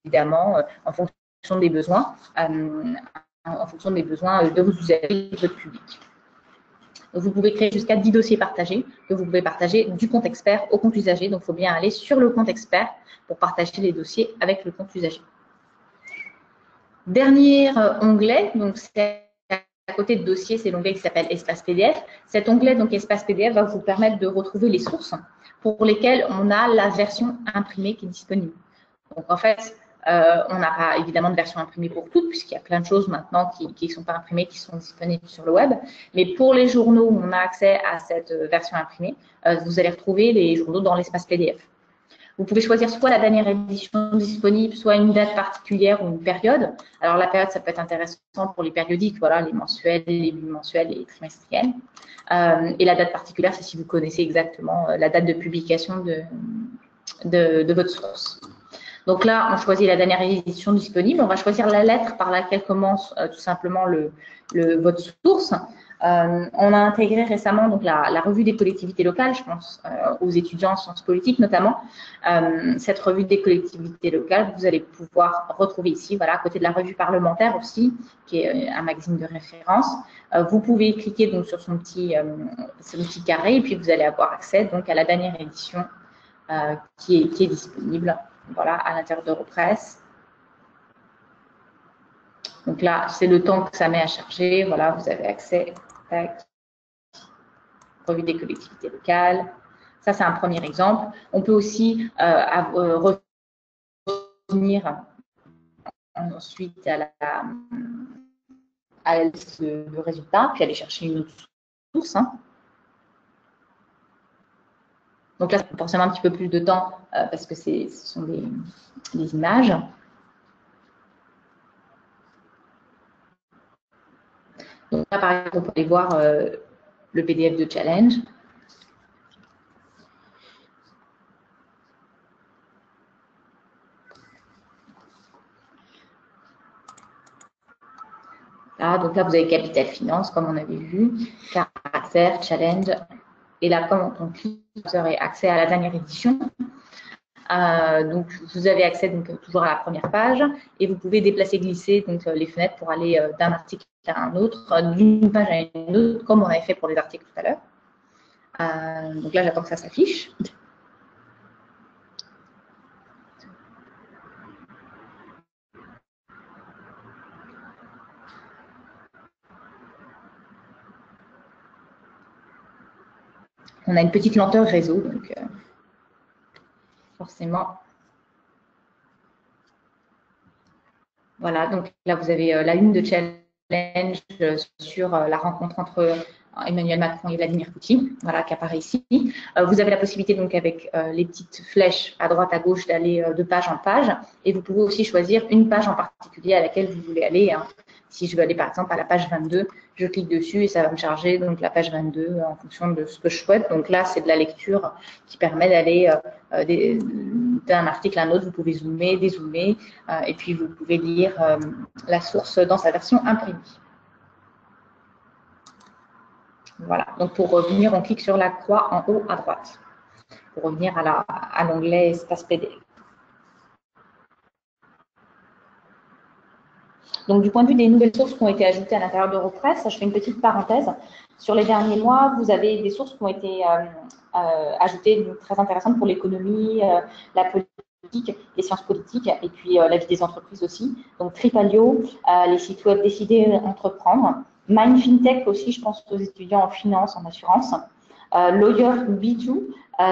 S2: évidemment, en fonction des besoins, de vos usagers, de votre public. Vous pouvez créer jusqu'à 10 dossiers partagés que vous pouvez partager du compte expert au compte usager. Donc, il faut bien aller sur le compte expert pour partager les dossiers avec le compte usager. Dernier onglet, donc c'est à côté de dossier, c'est l'onglet qui s'appelle Espace PDF. Cet onglet, donc Espace PDF, va vous permettre de retrouver les sources pour lesquelles on a la version imprimée qui est disponible. Donc, en fait, on n'a pas évidemment de version imprimée pour toutes, puisqu'il y a plein de choses maintenant qui ne sont pas imprimées, qui sont disponibles sur le web. Mais pour les journaux où on a accès à cette version imprimée, vous allez retrouver les journaux dans l'espace PDF. Vous pouvez choisir soit la dernière édition disponible, soit une date particulière ou une période. Alors, la période, ça peut être intéressant pour les périodiques, voilà, les mensuels, les bimensuels et les trimestriels. Et la date particulière, c'est si vous connaissez exactement la date de publication de votre source. Donc là, on choisit la dernière édition disponible. On va choisir la lettre par laquelle commence tout simplement votre source. On a intégré récemment donc la revue des collectivités locales, je pense aux étudiants en sciences politiques notamment. Cette revue des collectivités locales, vous allez pouvoir retrouver ici, voilà, à côté de la revue parlementaire aussi, qui est un magazine de référence. Vous pouvez cliquer donc sur son petit carré et puis vous allez avoir accès donc à la dernière édition qui est disponible. Voilà, à l'intérieur d'Europress. Donc là, c'est le temps que ça met à charger. Voilà, vous avez accès. Tac. Revue des collectivités locales. Ça, c'est un premier exemple. On peut aussi revenir ensuite à la liste de résultats, puis aller chercher une autre source. Donc là, ça prend forcément un petit peu plus de temps parce que ce sont des images. Donc là, par exemple, on peut aller voir le PDF de challenge. Là, donc là, vous avez capital finance, comme on avait vu, caractère, challenge. Et là, comme on clique, vous aurez accès à la dernière édition. Donc, vous avez accès donc, toujours à la première page et vous pouvez déplacer, glisser donc, les fenêtres pour aller d'un article à un autre, d'une page à une autre, comme on avait fait pour les articles tout à l'heure. Donc là, j'attends que ça s'affiche. On a une petite lenteur réseau, donc forcément. Voilà, donc là, vous avez la une de challenge sur la rencontre entre Emmanuel Macron et Vladimir Poutine, voilà, qui apparaît ici. Vous avez la possibilité, donc, avec les petites flèches à droite, à gauche, d'aller de page en page. Et vous pouvez aussi choisir une page en particulier à laquelle vous voulez aller. Hein. Si je veux aller, par exemple, à la page 22, je clique dessus et ça va me charger donc, la page 22 en fonction de ce que je souhaite. Donc là, c'est de la lecture qui permet d'aller d'un article à un autre. Vous pouvez zoomer, dézoomer, et puis vous pouvez lire la source dans sa version imprimée. Voilà, donc pour revenir, on clique sur la croix en haut à droite pour revenir à l'onglet Espace PDF. Donc, du point de vue des nouvelles sources qui ont été ajoutées à l'intérieur d'Europress, je fais une petite parenthèse. Sur les derniers mois, vous avez des sources qui ont été ajoutées très intéressantes pour l'économie, la politique, les sciences politiques et puis la vie des entreprises aussi. Donc, Tripalio, les sites web Décider Entreprendre. Mind FinTech aussi, je pense aux étudiants en finance, en assurance. Lawyer B2,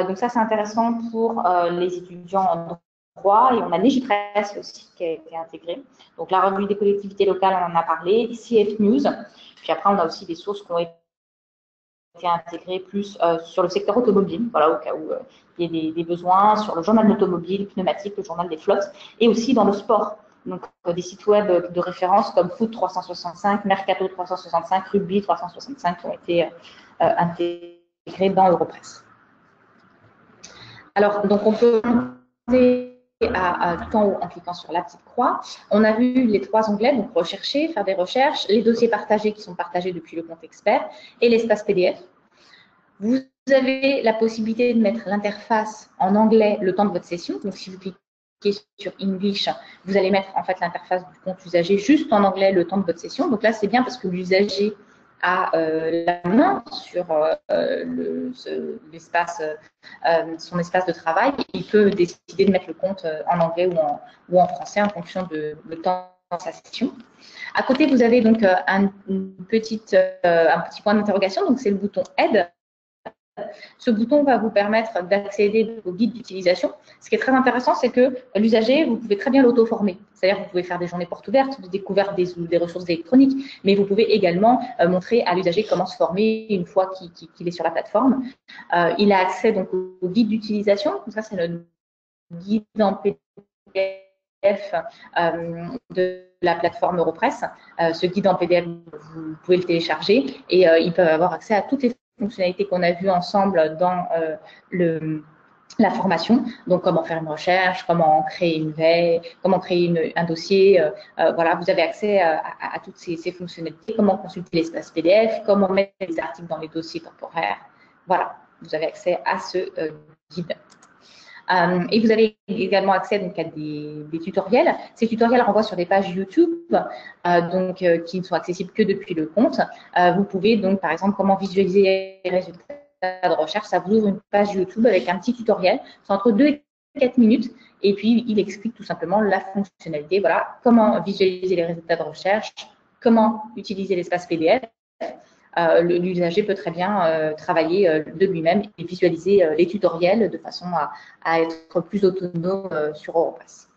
S2: donc ça c'est intéressant pour les étudiants en droit et on a Négipresse aussi qui a été intégré. Donc la revue des collectivités locales, on en a parlé, CF News, puis après on a aussi des sources qui ont été intégrées plus sur le secteur automobile, voilà, au cas où il y a des besoins, sur le journal d'automobile, pneumatique, le journal des flottes, et aussi dans le sport. Donc, des sites web de référence comme Foot 365, Mercato 365, Rugby 365 qui ont été intégrés dans Europress. Alors, donc, on peut monter tout en haut en cliquant sur la petite croix. On a vu les trois onglets, donc rechercher, faire des recherches, les dossiers partagés qui sont partagés depuis le compte expert et l'espace PDF. Vous avez la possibilité de mettre l'interface en anglais le temps de votre session. Donc, si vous cliquez sur English, vous allez mettre en fait l'interface du compte usager juste en anglais le temps de votre session. Donc là, c'est bien parce que l'usager a la main sur son espace de travail. Il peut décider de mettre le compte en anglais ou en français en fonction de temps de sa session. À côté, vous avez donc un petit point d'interrogation. Donc, c'est le bouton Aide. Ce bouton va vous permettre d'accéder au guide d'utilisation. Ce qui est très intéressant, c'est que l'usager, vous pouvez très bien l'auto-former. C'est-à-dire que vous pouvez faire des journées portes ouvertes, de découverte des ressources électroniques, mais vous pouvez également montrer à l'usager comment se former une fois qu'il est sur la plateforme. Il a accès donc au guide d'utilisation. Ça, c'est le guide en PDF de la plateforme Europress. Ce guide en PDF, vous pouvez le télécharger et ils peuvent avoir accès à toutes les fonctionnalités qu'on a vues ensemble dans la formation. Donc, comment faire une recherche, comment créer une veille, comment créer un dossier. Voilà, vous avez accès à toutes ces fonctionnalités. Comment consulter l'espace PDF, comment mettre les articles dans les dossiers temporaires. Voilà, vous avez accès à ce guide. Et vous avez également accès donc, à des tutoriels. Ces tutoriels renvoient sur des pages YouTube qui ne sont accessibles que depuis le compte. Vous pouvez donc, par exemple, comment visualiser les résultats de recherche. Ça vous ouvre une page YouTube avec un petit tutoriel. C'est entre 2 et 4 minutes. Et puis, il explique tout simplement la fonctionnalité. Voilà, comment visualiser les résultats de recherche, comment utiliser l'espace PDF. L'usager peut très bien travailler de lui-même et visualiser les tutoriels de façon à être plus autonome sur Europress.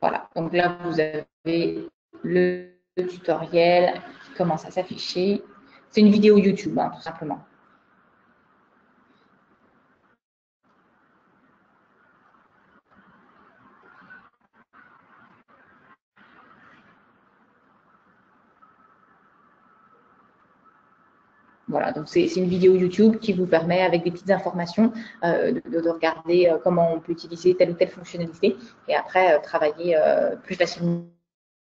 S2: Voilà, donc là, vous avez le tutoriel qui commence à s'afficher. C'est une vidéo YouTube, hein, tout simplement. Voilà, donc c'est une vidéo YouTube qui vous permet, avec des petites informations, de regarder comment on peut utiliser telle ou telle fonctionnalité et après travailler plus facilement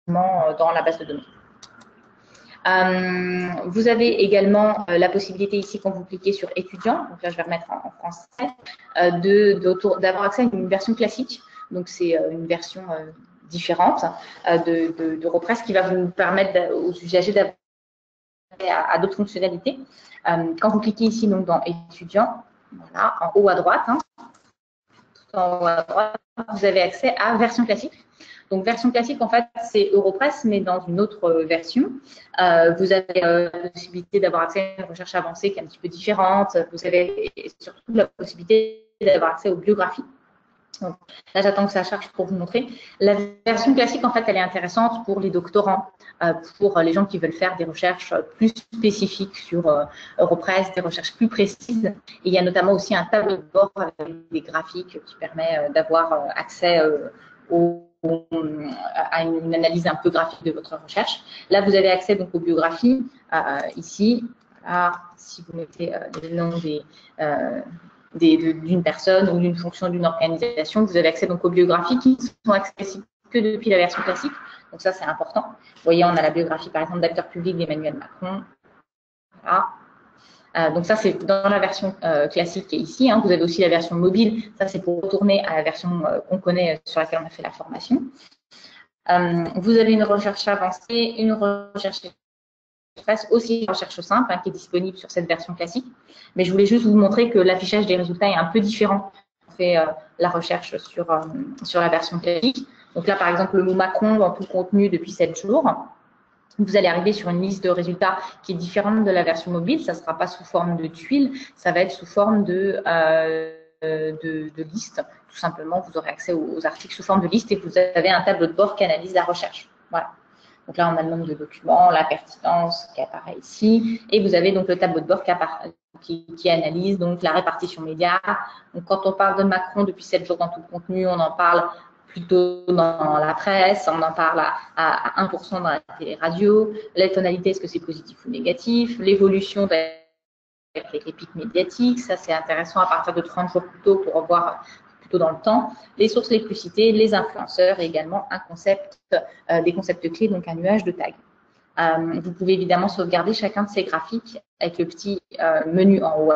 S2: dans la base de données. Vous avez également la possibilité ici, quand vous cliquez sur étudiant, donc là je vais remettre en français, d'avoir accès à une version classique. Donc c'est une version différente d'Europress qui va vous permettre aux usagers d'avoir à d'autres fonctionnalités. Quand vous cliquez ici donc dans étudiant, voilà, en haut à droite, tout en haut à droite, vous avez accès à version classique. Donc, version classique, en fait, c'est Europress, mais dans une autre version. Vous avez la possibilité d'avoir accès à une recherche avancée qui est un petit peu différente. Vous avez surtout la possibilité d'avoir accès aux biographies. Donc, là, j'attends que ça charge pour vous montrer. La version classique, en fait, elle est intéressante pour les doctorants, pour les gens qui veulent faire des recherches plus spécifiques sur Europress, des recherches plus précises. Et il y a notamment aussi un tableau de bord avec des graphiques qui permet d'avoir accès à une analyse un peu graphique de votre recherche. Là, vous avez accès donc aux biographies. Ici, là, si vous mettez le nom d'une personne ou d'une fonction d'une organisation, vous avez accès donc aux biographies qui sont accessibles que depuis la version classique. Donc ça, c'est important. Vous voyez, on a la biographie, par exemple, d'acteur public d'Emmanuel Macron. Voilà. Donc ça, c'est dans la version classique qui est ici. Vous avez aussi la version mobile. Ça, c'est pour retourner à la version qu'on connaît, sur laquelle on a fait la formation. Vous avez une recherche avancée, une recherche express, aussi une recherche simple qui est disponible sur cette version classique. Mais je voulais juste vous montrer que l'affichage des résultats est un peu différent. On fait la recherche sur la version classique. Donc là, par exemple, le mot Macron dans tout contenu depuis 7 jours. Vous allez arriver sur une liste de résultats qui est différente de la version mobile. Ça ne sera pas sous forme de tuiles, ça va être sous forme de liste. Tout simplement, vous aurez accès aux articles sous forme de liste et vous avez un tableau de bord qui analyse la recherche. Voilà. Donc là, on a le nombre de documents, la pertinence qui apparaît ici. Et vous avez donc le tableau de bord qui analyse donc la répartition média. Donc, quand on parle de Macron depuis 7 jours dans tout le contenu, on en parle plutôt dans la presse, on en parle à 1% dans la télé-radio, la tonalité, est-ce que c'est positif ou négatif, l'évolution avec les pics médiatiques. Ça, c'est intéressant à partir de 30 jours plus tôt pour revoir plutôt dans le temps. Les sources les plus citées, les influenceurs et également un concept, des concepts clés, donc un nuage de tags. Vous pouvez évidemment sauvegarder chacun de ces graphiques avec le petit menu en haut,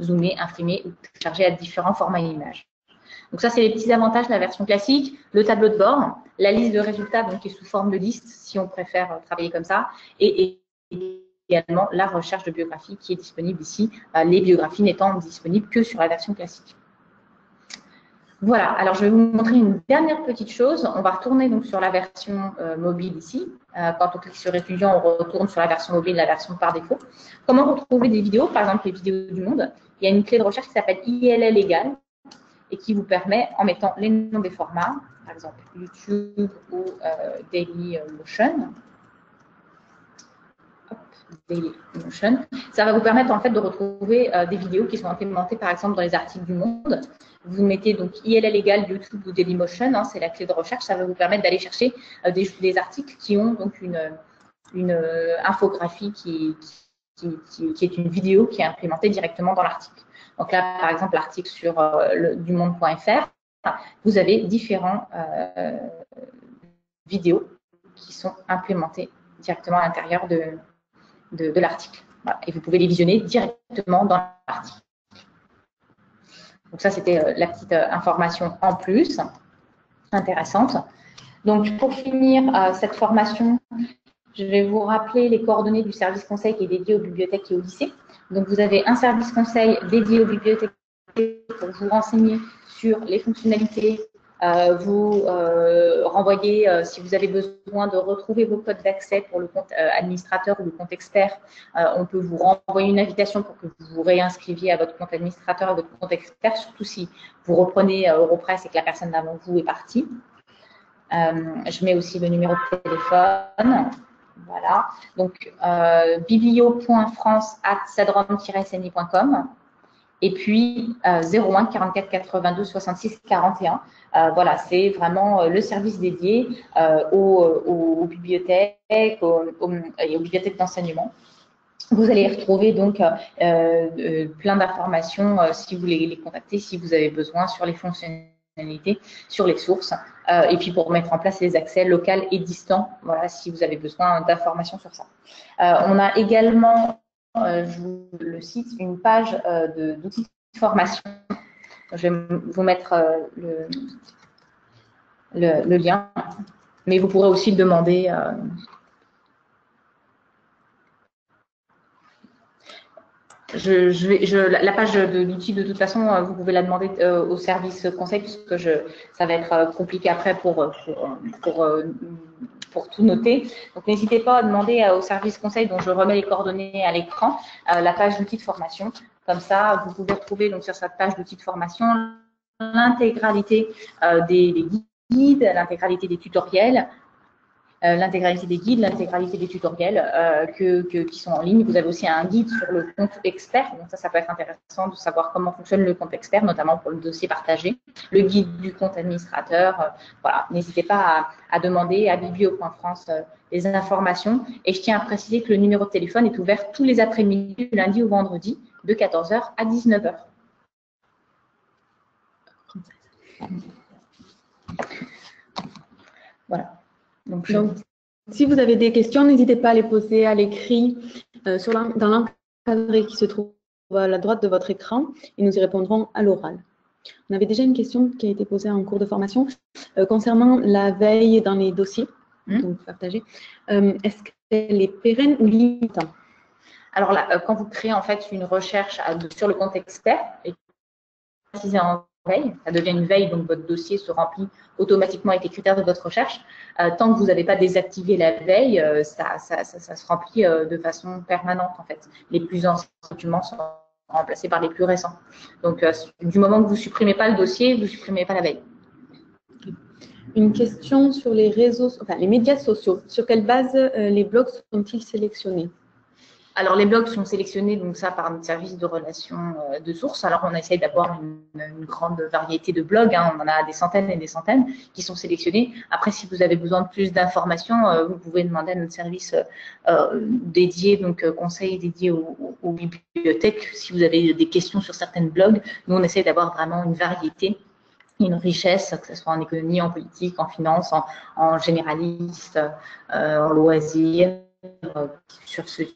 S2: zoomer, imprimer ou charger à différents formats images. Donc ça, c'est les petits avantages de la version classique. Le tableau de bord, la liste de résultats donc, qui est sous forme de liste, si on préfère travailler comme ça, et également la recherche de biographie qui est disponible ici, les biographies n'étant disponibles que sur la version classique. Voilà, alors je vais vous montrer une dernière petite chose. On va retourner donc sur la version mobile ici. Quand on clique sur étudiant, on retourne sur la version mobile, la version par défaut. Comment retrouver des vidéos, par exemple les vidéos du monde? Il y a une clé de recherche qui s'appelle ILL égale et qui vous permet, en mettant les noms des formats, par exemple YouTube ou Dailymotion, Dailymotion, ça va vous permettre en fait de retrouver des vidéos qui sont implémentées par exemple dans les articles du Monde. Vous mettez donc ILL égale YouTube ou Dailymotion, hein, c'est la clé de recherche, ça va vous permettre d'aller chercher des articles qui ont donc une infographie qui est une vidéo qui est implémentée directement dans l'article. Donc là, par exemple, l'article sur dumonde.fr, vous avez différents vidéos qui sont implémentées directement à l'intérieur de l'article. Voilà. Et vous pouvez les visionner directement dans l'article. Donc ça, c'était la petite information en plus, intéressante. Donc pour finir cette formation, je vais vous rappeler les coordonnées du service conseil qui est dédié aux bibliothèques et aux lycées. Donc, vous avez un service conseil dédié aux bibliothèques pour vous renseigner sur les fonctionnalités, vous renvoyer, si vous avez besoin de retrouver vos codes d'accès pour le compte administrateur ou le compte expert, on peut vous renvoyer une invitation pour que vous vous réinscriviez à votre compte administrateur et votre compte expert, surtout si vous reprenez Europress et que la personne d'avant vous est partie. Je mets aussi le numéro de téléphone. Voilà, donc biblio.france@sadrom-sni.com et puis 01 44 82 66 41. Voilà, c'est vraiment le service dédié aux bibliothèques et aux bibliothèques d'enseignement. Vous allez retrouver donc plein d'informations si vous voulez les contacter, si vous avez besoin sur les fonctionnalités, sur les sources, et puis pour mettre en place les accès locaux et distants, voilà, si vous avez besoin d'informations sur ça. On a également, je vous le cite, une page d'outils de formation. Je vais vous mettre le lien, mais vous pourrez aussi le demander. La page de l'outil, de toute façon, vous pouvez la demander au service conseil, puisque ça va être compliqué après pour tout noter. Donc, n'hésitez pas à demander au service conseil, dont je remets les coordonnées à l'écran, la page d'outils de formation. Comme ça, vous pouvez retrouver donc, sur cette page d'outils de formation l'intégralité des guides, l'intégralité des tutoriels, l'intégralité des guides, l'intégralité des tutoriels qui sont en ligne. Vous avez aussi un guide sur le compte expert. Donc ça peut être intéressant de savoir comment fonctionne le compte expert, notamment pour le dossier partagé. Le guide du compte administrateur. Voilà, n'hésitez pas à demander à biblio.france les informations. Et je tiens à préciser que le numéro de téléphone est ouvert tous les après-midi, du lundi au vendredi, de 14h à 19h. Voilà. Donc,
S1: si vous avez des questions, n'hésitez pas à les poser à l'écrit dans l'encadré qui se trouve à la droite de votre écran et nous y répondrons à l'oral. On avait déjà une question qui a été posée en cours de formation concernant la veille dans les dossiers donc partagés. Est-ce qu'elle est pérenne ou limitante?
S2: Alors là, quand vous créez en fait une recherche sur le compte expert et précisé en veille, ça devient une veille, donc votre dossier se remplit automatiquement avec les critères de votre recherche. Tant que vous n'avez pas désactivé la veille, ça se remplit de façon permanente en fait. Les plus anciens documents sont remplacés par les plus récents. Donc, du moment que vous ne supprimez pas le dossier, vous ne supprimez pas la veille.
S1: Une question sur les réseaux, enfin les médias sociaux. Sur quelle base les blogs sont-ils sélectionnés?
S2: Alors, les blogs sont sélectionnés donc ça par notre service de relations de sources. Alors, on essaye d'avoir une grande variété de blogs. Hein. On en a des centaines et des centaines qui sont sélectionnés. Après, si vous avez besoin de plus d'informations, vous pouvez demander à notre service dédié, donc conseil dédié aux bibliothèques. Si vous avez des questions sur certaines blogs, nous, on essaye d'avoir vraiment une variété, une richesse, que ce soit en économie, en politique, en finance, en généraliste, en loisirs, sur ces.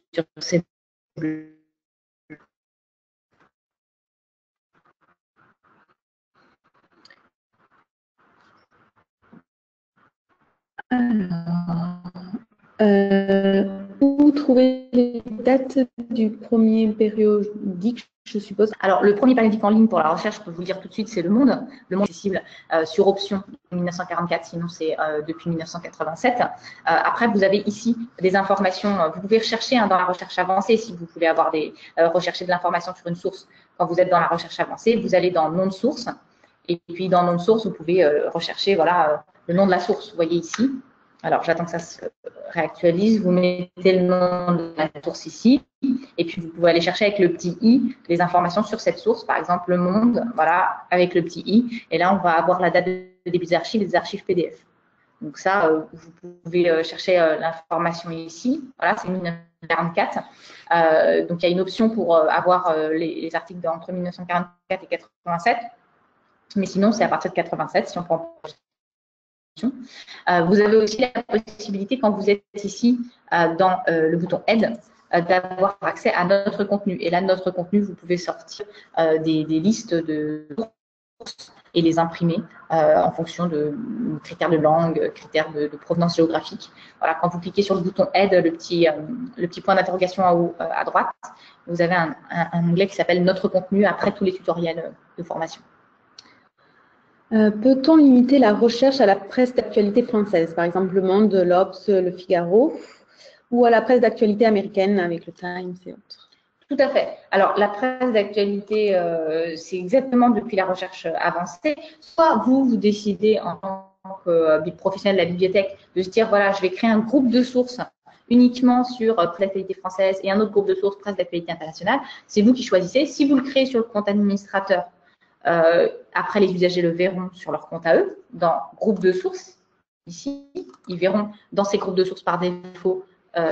S1: Où trouver les dates du premier périodique, je suppose?
S2: Alors, le premier périodique en ligne pour la recherche, je peux vous le dire tout de suite, c'est Le Monde. Le Monde est accessible sur option 1944, sinon c'est depuis 1987. Après, vous avez ici des informations. Vous pouvez rechercher dans la recherche avancée, si vous voulez avoir rechercher de l'information sur une source. Quand vous êtes dans la recherche avancée, vous allez dans nom de source. Et puis, dans nom de source, vous pouvez rechercher voilà, le nom de la source. Vous voyez ici. Alors, j'attends que ça se réactualise. Vous mettez le nom de la source ici. Et puis, vous pouvez aller chercher avec le petit i les informations sur cette source. Par exemple, Le Monde, voilà, avec le petit i. Et là, on va avoir la date de début des archives et des archives PDF. Donc ça, vous pouvez chercher l'information ici. Voilà, c'est 1944. Donc, il y a une option pour avoir les articles entre 1944 et 87. Mais sinon, c'est à partir de 87, si on prend. Vous avez aussi la possibilité, quand vous êtes ici dans le bouton Aide, d'avoir accès à notre contenu. Et là, notre contenu, vous pouvez sortir des listes de sources et les imprimer en fonction de critères de langue, critères de provenance géographique. Voilà, quand vous cliquez sur le bouton Aide, le petit point d'interrogation en haut à droite, vous avez un onglet qui s'appelle Notre contenu après tous les tutoriels de formation.
S1: Peut-on limiter la recherche à la presse d'actualité française, par exemple Le Monde, l'Obs, Le Figaro, ou à la presse d'actualité américaine avec le Times et autres?
S2: Tout à fait. Alors, la presse d'actualité, c'est exactement depuis la recherche avancée. Soit vous décidez en tant que professionnel de la bibliothèque de se dire, voilà, je vais créer un groupe de sources uniquement sur presse d'actualité française et un autre groupe de sources presse d'actualité internationale. C'est vous qui choisissez. Si vous le créez sur le compte administrateur, après, les usagers le verront sur leur compte à eux, dans groupe de sources. Ici, ils verront dans ces groupes de sources par défaut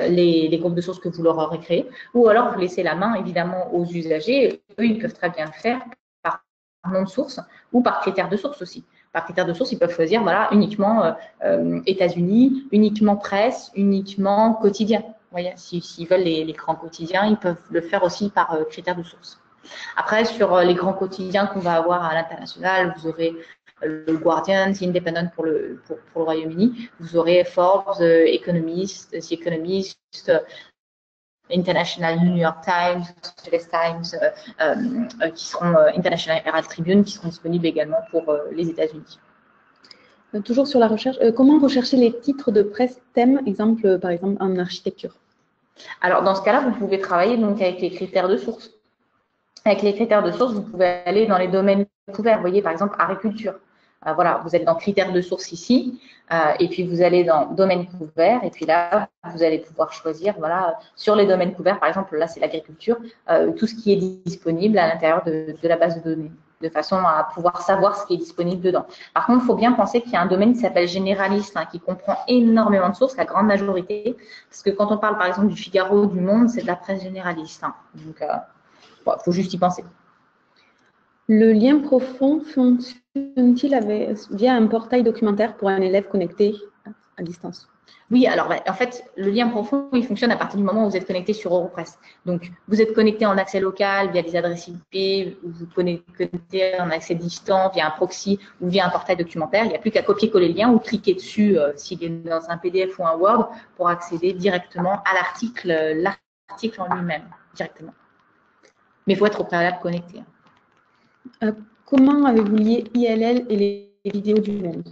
S2: les groupes de sources que vous leur aurez créés. Ou alors, vous laissez la main, évidemment, aux usagers. Eux, ils peuvent très bien le faire par nom de source ou par critère de source aussi. Par critère de source, ils peuvent choisir voilà, uniquement États-Unis, uniquement presse, uniquement quotidien. Vous voyez, s'ils veulent les grands quotidiens, ils peuvent le faire aussi par critère de source. Après, sur les grands quotidiens qu'on va avoir à l'international, vous aurez le Guardian, The Independent pour le Royaume-Uni, vous aurez Forbes, Economist, The Economist, International New York Times, Angeles Times, qui seront International Herald Tribune, qui seront disponibles également pour les États-Unis.
S1: Toujours sur la recherche, comment rechercher les titres de presse thèmes, par exemple en architecture?
S2: Alors, dans ce cas-là, vous pouvez travailler donc avec les critères de source. Avec les critères de source, vous pouvez aller dans les domaines couverts. Vous voyez, par exemple, agriculture. Voilà, vous allez dans critères de source ici, et puis vous allez dans domaine couvert, et puis là, vous allez pouvoir choisir, voilà, sur les domaines couverts, par exemple, là, c'est l'agriculture, tout ce qui est disponible à l'intérieur de la base de données, de façon à pouvoir savoir ce qui est disponible dedans. Par contre, il faut bien penser qu'il y a un domaine qui s'appelle généraliste, qui comprend énormément de sources, la grande majorité, parce que quand on parle, par exemple, du Figaro, du Monde, c'est de la presse généraliste. Donc, il faut juste y penser.
S1: Le lien profond fonctionne-t-il via un portail documentaire pour un élève connecté à distance?
S2: Oui, alors en fait, le lien profond, il fonctionne à partir du moment où vous êtes connecté sur Europress. Donc, vous êtes connecté en accès local via des adresses IP, ou vous connectez en accès distant via un proxy ou via un portail documentaire. Il n'y a plus qu'à copier-coller le lien ou cliquer dessus s'il est dans un PDF ou un Word pour accéder directement à l'article en lui-même, directement. Mais il faut être au préalable connecté.
S1: Comment avez-vous lié ILL et les vidéos du Monde?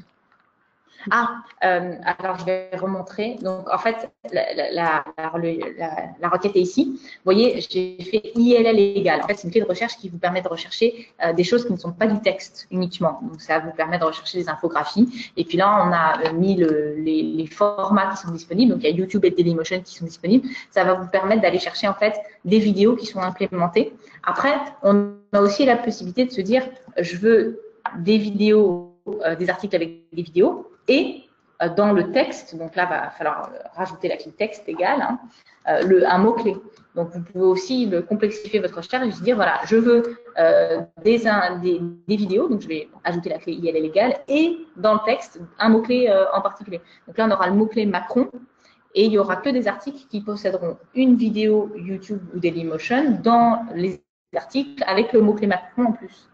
S2: Alors je vais remontrer. Donc en fait, la requête est ici. Vous voyez, j'ai fait ILL égale. En fait, c'est une clé de recherche qui vous permet de rechercher des choses qui ne sont pas du texte uniquement. Donc ça vous permet de rechercher des infographies. Et puis là, on a mis les formats qui sont disponibles. Donc il y a YouTube et Dailymotion qui sont disponibles. Ça va vous permettre d'aller chercher en fait des vidéos qui sont implémentées. Après, on a aussi la possibilité de se dire, je veux des vidéos, des articles avec des vidéos. Et dans le texte, donc là, il va falloir rajouter la clé texte égale, un mot-clé. Donc, vous pouvez aussi complexifier votre recherche et se dire, voilà, je veux des vidéos, donc je vais ajouter la clé ILL égale, et dans le texte, un mot-clé en particulier. Donc là, on aura le mot-clé Macron, et il n'y aura que des articles qui posséderont une vidéo YouTube ou Dailymotion dans les articles avec le mot-clé Macron en plus.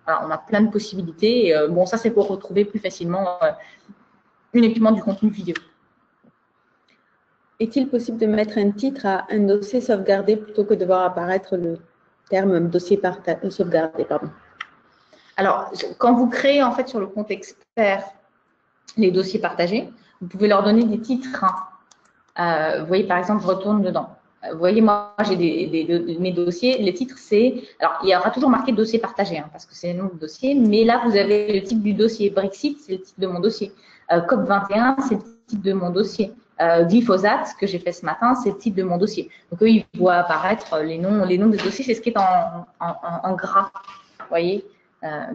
S2: Alors, on a plein de possibilités. Bon, ça, c'est pour retrouver plus facilement uniquement du contenu vidéo.
S1: Est-il possible de mettre un titre à un dossier sauvegardé plutôt que de voir apparaître le terme dossier sauvegardé, pardon.
S2: Alors, quand vous créez en fait sur le compte expert les dossiers partagés, vous pouvez leur donner des titres. Vous voyez, par exemple, je retourne dedans. Vous voyez, moi, j'ai mes dossiers. Les titres, c'est… Alors, il y aura toujours marqué dossier partagé, parce que c'est le nom du dossier. Mais là, vous avez le titre du dossier. Brexit, c'est le titre de mon dossier. COP21, c'est le titre de mon dossier. Glyphosate, que j'ai fait ce matin, c'est le titre de mon dossier. Donc, eux, ils voient apparaître les noms des dossiers. C'est ce qui est en gras. Vous voyez,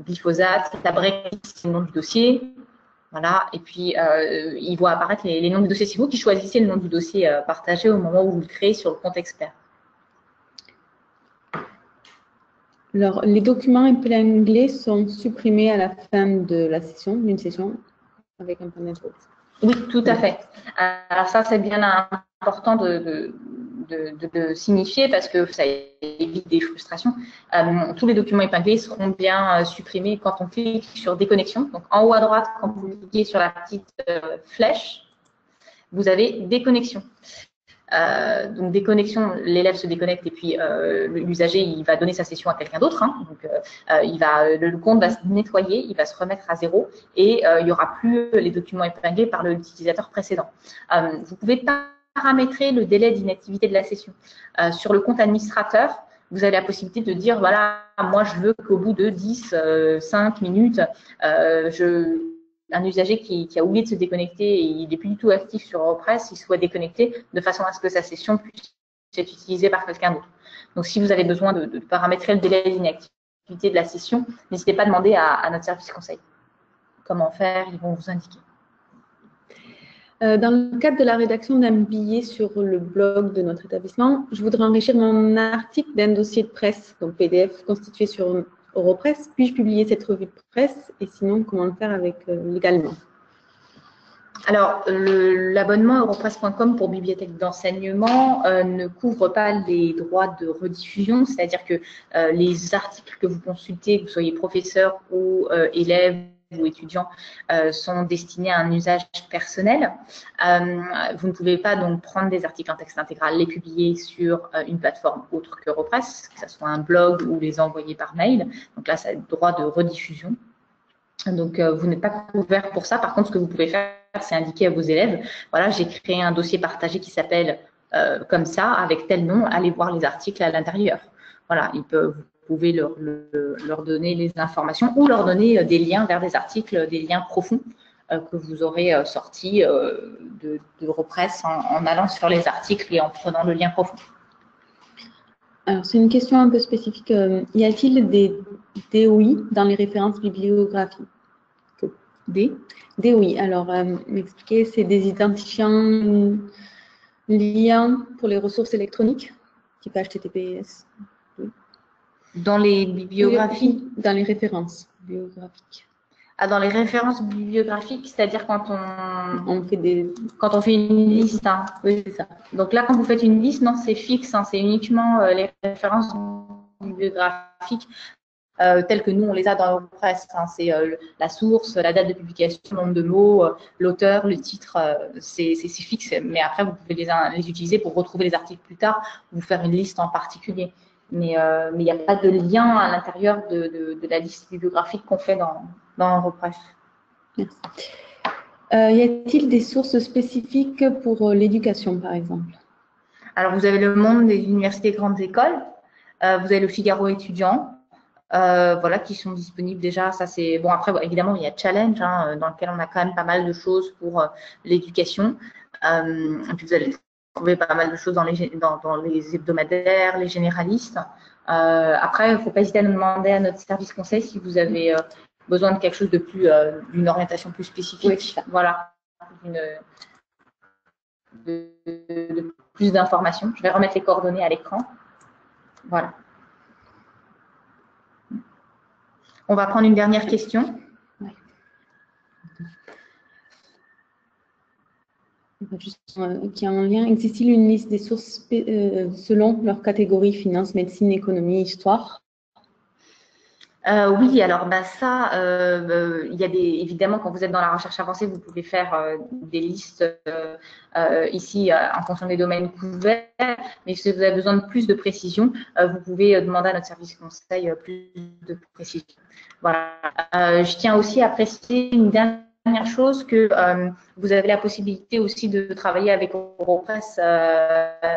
S2: glyphosate, la Brexit, c'est le nom du dossier. Voilà, et puis il voit apparaître les noms du dossier. C'est vous qui choisissez le nom du dossier partagé au moment où vous le créez sur le compte expert.
S1: Alors, les documents épinglés sont supprimés à la fin de la session, d'une session, avec un point d'interrogation.
S2: Oui, tout à fait. Alors ça, c'est bien important de signifier parce que ça évite des frustrations. Tous les documents épinglés seront bien supprimés quand on clique sur déconnexion. Donc, en haut à droite, quand vous cliquez sur la petite flèche, vous avez déconnexion. Donc, déconnexion, l'élève se déconnecte et puis l'usager, il va donner sa session à quelqu'un d'autre. Donc, le compte va se nettoyer, il va se remettre à zéro et il n'y aura plus les documents épinglés par l'utilisateur précédent. Vous pouvez paramétrer le délai d'inactivité de la session. Sur le compte administrateur, vous avez la possibilité de dire, voilà, moi, je veux qu'au bout de 10, 5 minutes, un usager qui a oublié de se déconnecter et il n'est plus du tout actif sur Europress, il soit déconnecté de façon à ce que sa session puisse être utilisée par quelqu'un d'autre. Donc, si vous avez besoin de paramétrer le délai d'inactivité de la session, n'hésitez pas à demander à notre service conseil. Comment faire, ils vont vous indiquer.
S1: Dans le cadre de la rédaction d'un billet sur le blog de notre établissement, je voudrais enrichir mon article d'un dossier de presse, donc PDF, constitué sur Europress. Puis-je publier cette revue de presse et sinon, comment le faire légalement?
S2: Alors, l'abonnement europress.com pour bibliothèque d'enseignement ne couvre pas les droits de rediffusion, c'est-à-dire que les articles que vous consultez, que vous soyez professeur ou élève ou étudiants sont destinés à un usage personnel. Vous ne pouvez pas donc prendre des articles en texte intégral, les publier sur une plateforme autre qu'Europress, que ce soit un blog ou les envoyer par mail. Donc là, ça a le droit de rediffusion. Donc, vous n'êtes pas couvert pour ça. Par contre, ce que vous pouvez faire, c'est indiquer à vos élèves, voilà, j'ai créé un dossier partagé qui s'appelle comme ça, avec tel nom, allez voir les articles à l'intérieur. Voilà, vous pouvez leur donner les informations ou leur donner des liens vers des articles, des liens profonds que vous aurez sortis d'Europress en allant sur les articles et en prenant le lien profond.
S1: Alors, c'est une question un peu spécifique. Y a-t-il des DOI dans les références bibliographiques? Des DOI. Alors, m'expliquer, c'est des identifiants liens pour les ressources électroniques, type HTTPS.
S2: Dans les bibliographies?
S1: Dans les références bibliographiques.
S2: Ah, dans les références bibliographiques, c'est-à-dire quand on fait une liste.
S1: Oui, c'est ça.
S2: Donc là, quand vous faites une liste, non, c'est fixe, c'est uniquement les références bibliographiques telles que nous, on les a dans Europress. C'est la source, la date de publication, le nombre de mots, l'auteur, le titre, c'est fixe. Mais après, vous pouvez les utiliser pour retrouver les articles plus tard ou faire une liste en particulier. Mais il n'y a pas de lien à l'intérieur de la liste bibliographique qu'on fait dans Europress.
S1: Merci. Y a-t-il des sources spécifiques pour l'éducation, par exemple?
S2: Alors, vous avez le Monde des universités et grandes écoles, vous avez le Figaro étudiant, voilà, qui sont disponibles déjà. Ça, c'est bon. Après, évidemment, il y a Challenge, hein, dans lequel on a quand même pas mal de choses pour l'éducation. Et puis, vous allez trouver pas mal de choses dans les hebdomadaires, les généralistes. Après, il ne faut pas hésiter à nous demander à notre service conseil si vous avez besoin de quelque chose de plus, d'une orientation plus spécifique.
S1: Oui.
S2: Voilà, de plus d'informations. Je vais remettre les coordonnées à l'écran. Voilà. On va prendre une dernière question.
S1: Qui a un lien. Existe-t-il une liste des sources selon leur catégorie finance, médecine, économie, histoire?
S2: Oui, alors ça, il y a évidemment, quand vous êtes dans la recherche avancée, vous pouvez faire des listes ici en fonction des domaines couverts, mais si vous avez besoin de plus de précision, vous pouvez demander à notre service conseil plus de précision. Voilà. Je tiens aussi à préciser une dernière chose, que vous avez la possibilité aussi de travailler avec Europress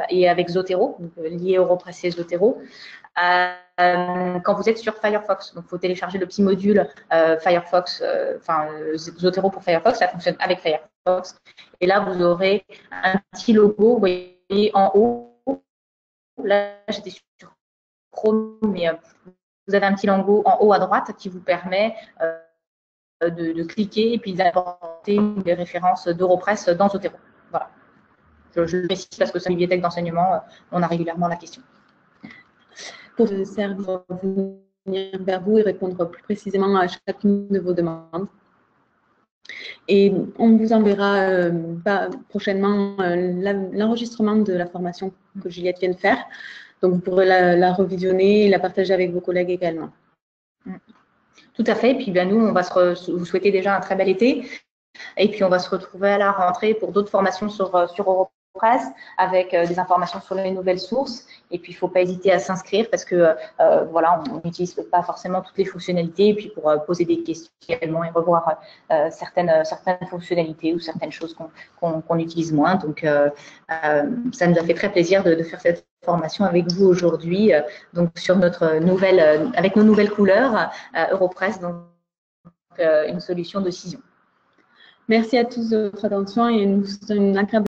S2: et avec Zotero, lié Europress et Zotero. Quand vous êtes sur Firefox. Donc, il faut télécharger le petit module Firefox, Zotero pour Firefox, ça fonctionne avec Firefox. Et là, vous aurez un petit logo, vous voyez en haut. Là, j'étais sur Chrome, mais vous avez un petit logo en haut à droite qui vous permet de cliquer et puis d'apporter des références d'Europress dans Zotero. Voilà. Je le précise parce que c'est une bibliothèque d'enseignement, on a régulièrement la question.
S1: Pour ce service, venir vers vous et répondre plus précisément à chacune de vos demandes. Et on vous enverra prochainement l'enregistrement de la formation que Juliette vient de faire. Donc, vous pourrez la revisionner et la partager avec vos collègues également.
S2: Tout à fait. Et puis, nous, on va vous souhaiter déjà un très bel été. Et puis, on va se retrouver à la rentrée pour d'autres formations sur Europress avec des informations sur les nouvelles sources. Et puis, il ne faut pas hésiter à s'inscrire parce que, voilà, on n'utilise pas forcément toutes les fonctionnalités. Et puis, pour poser des questions également et revoir certaines fonctionnalités ou certaines choses qu'on utilise moins. Donc, ça nous a fait très plaisir de faire cette formation avec vous aujourd'hui. Donc, sur avec nos nouvelles couleurs, Europress, donc une solution de cision.
S1: Merci à tous de votre attention et nous souhaitons une agréable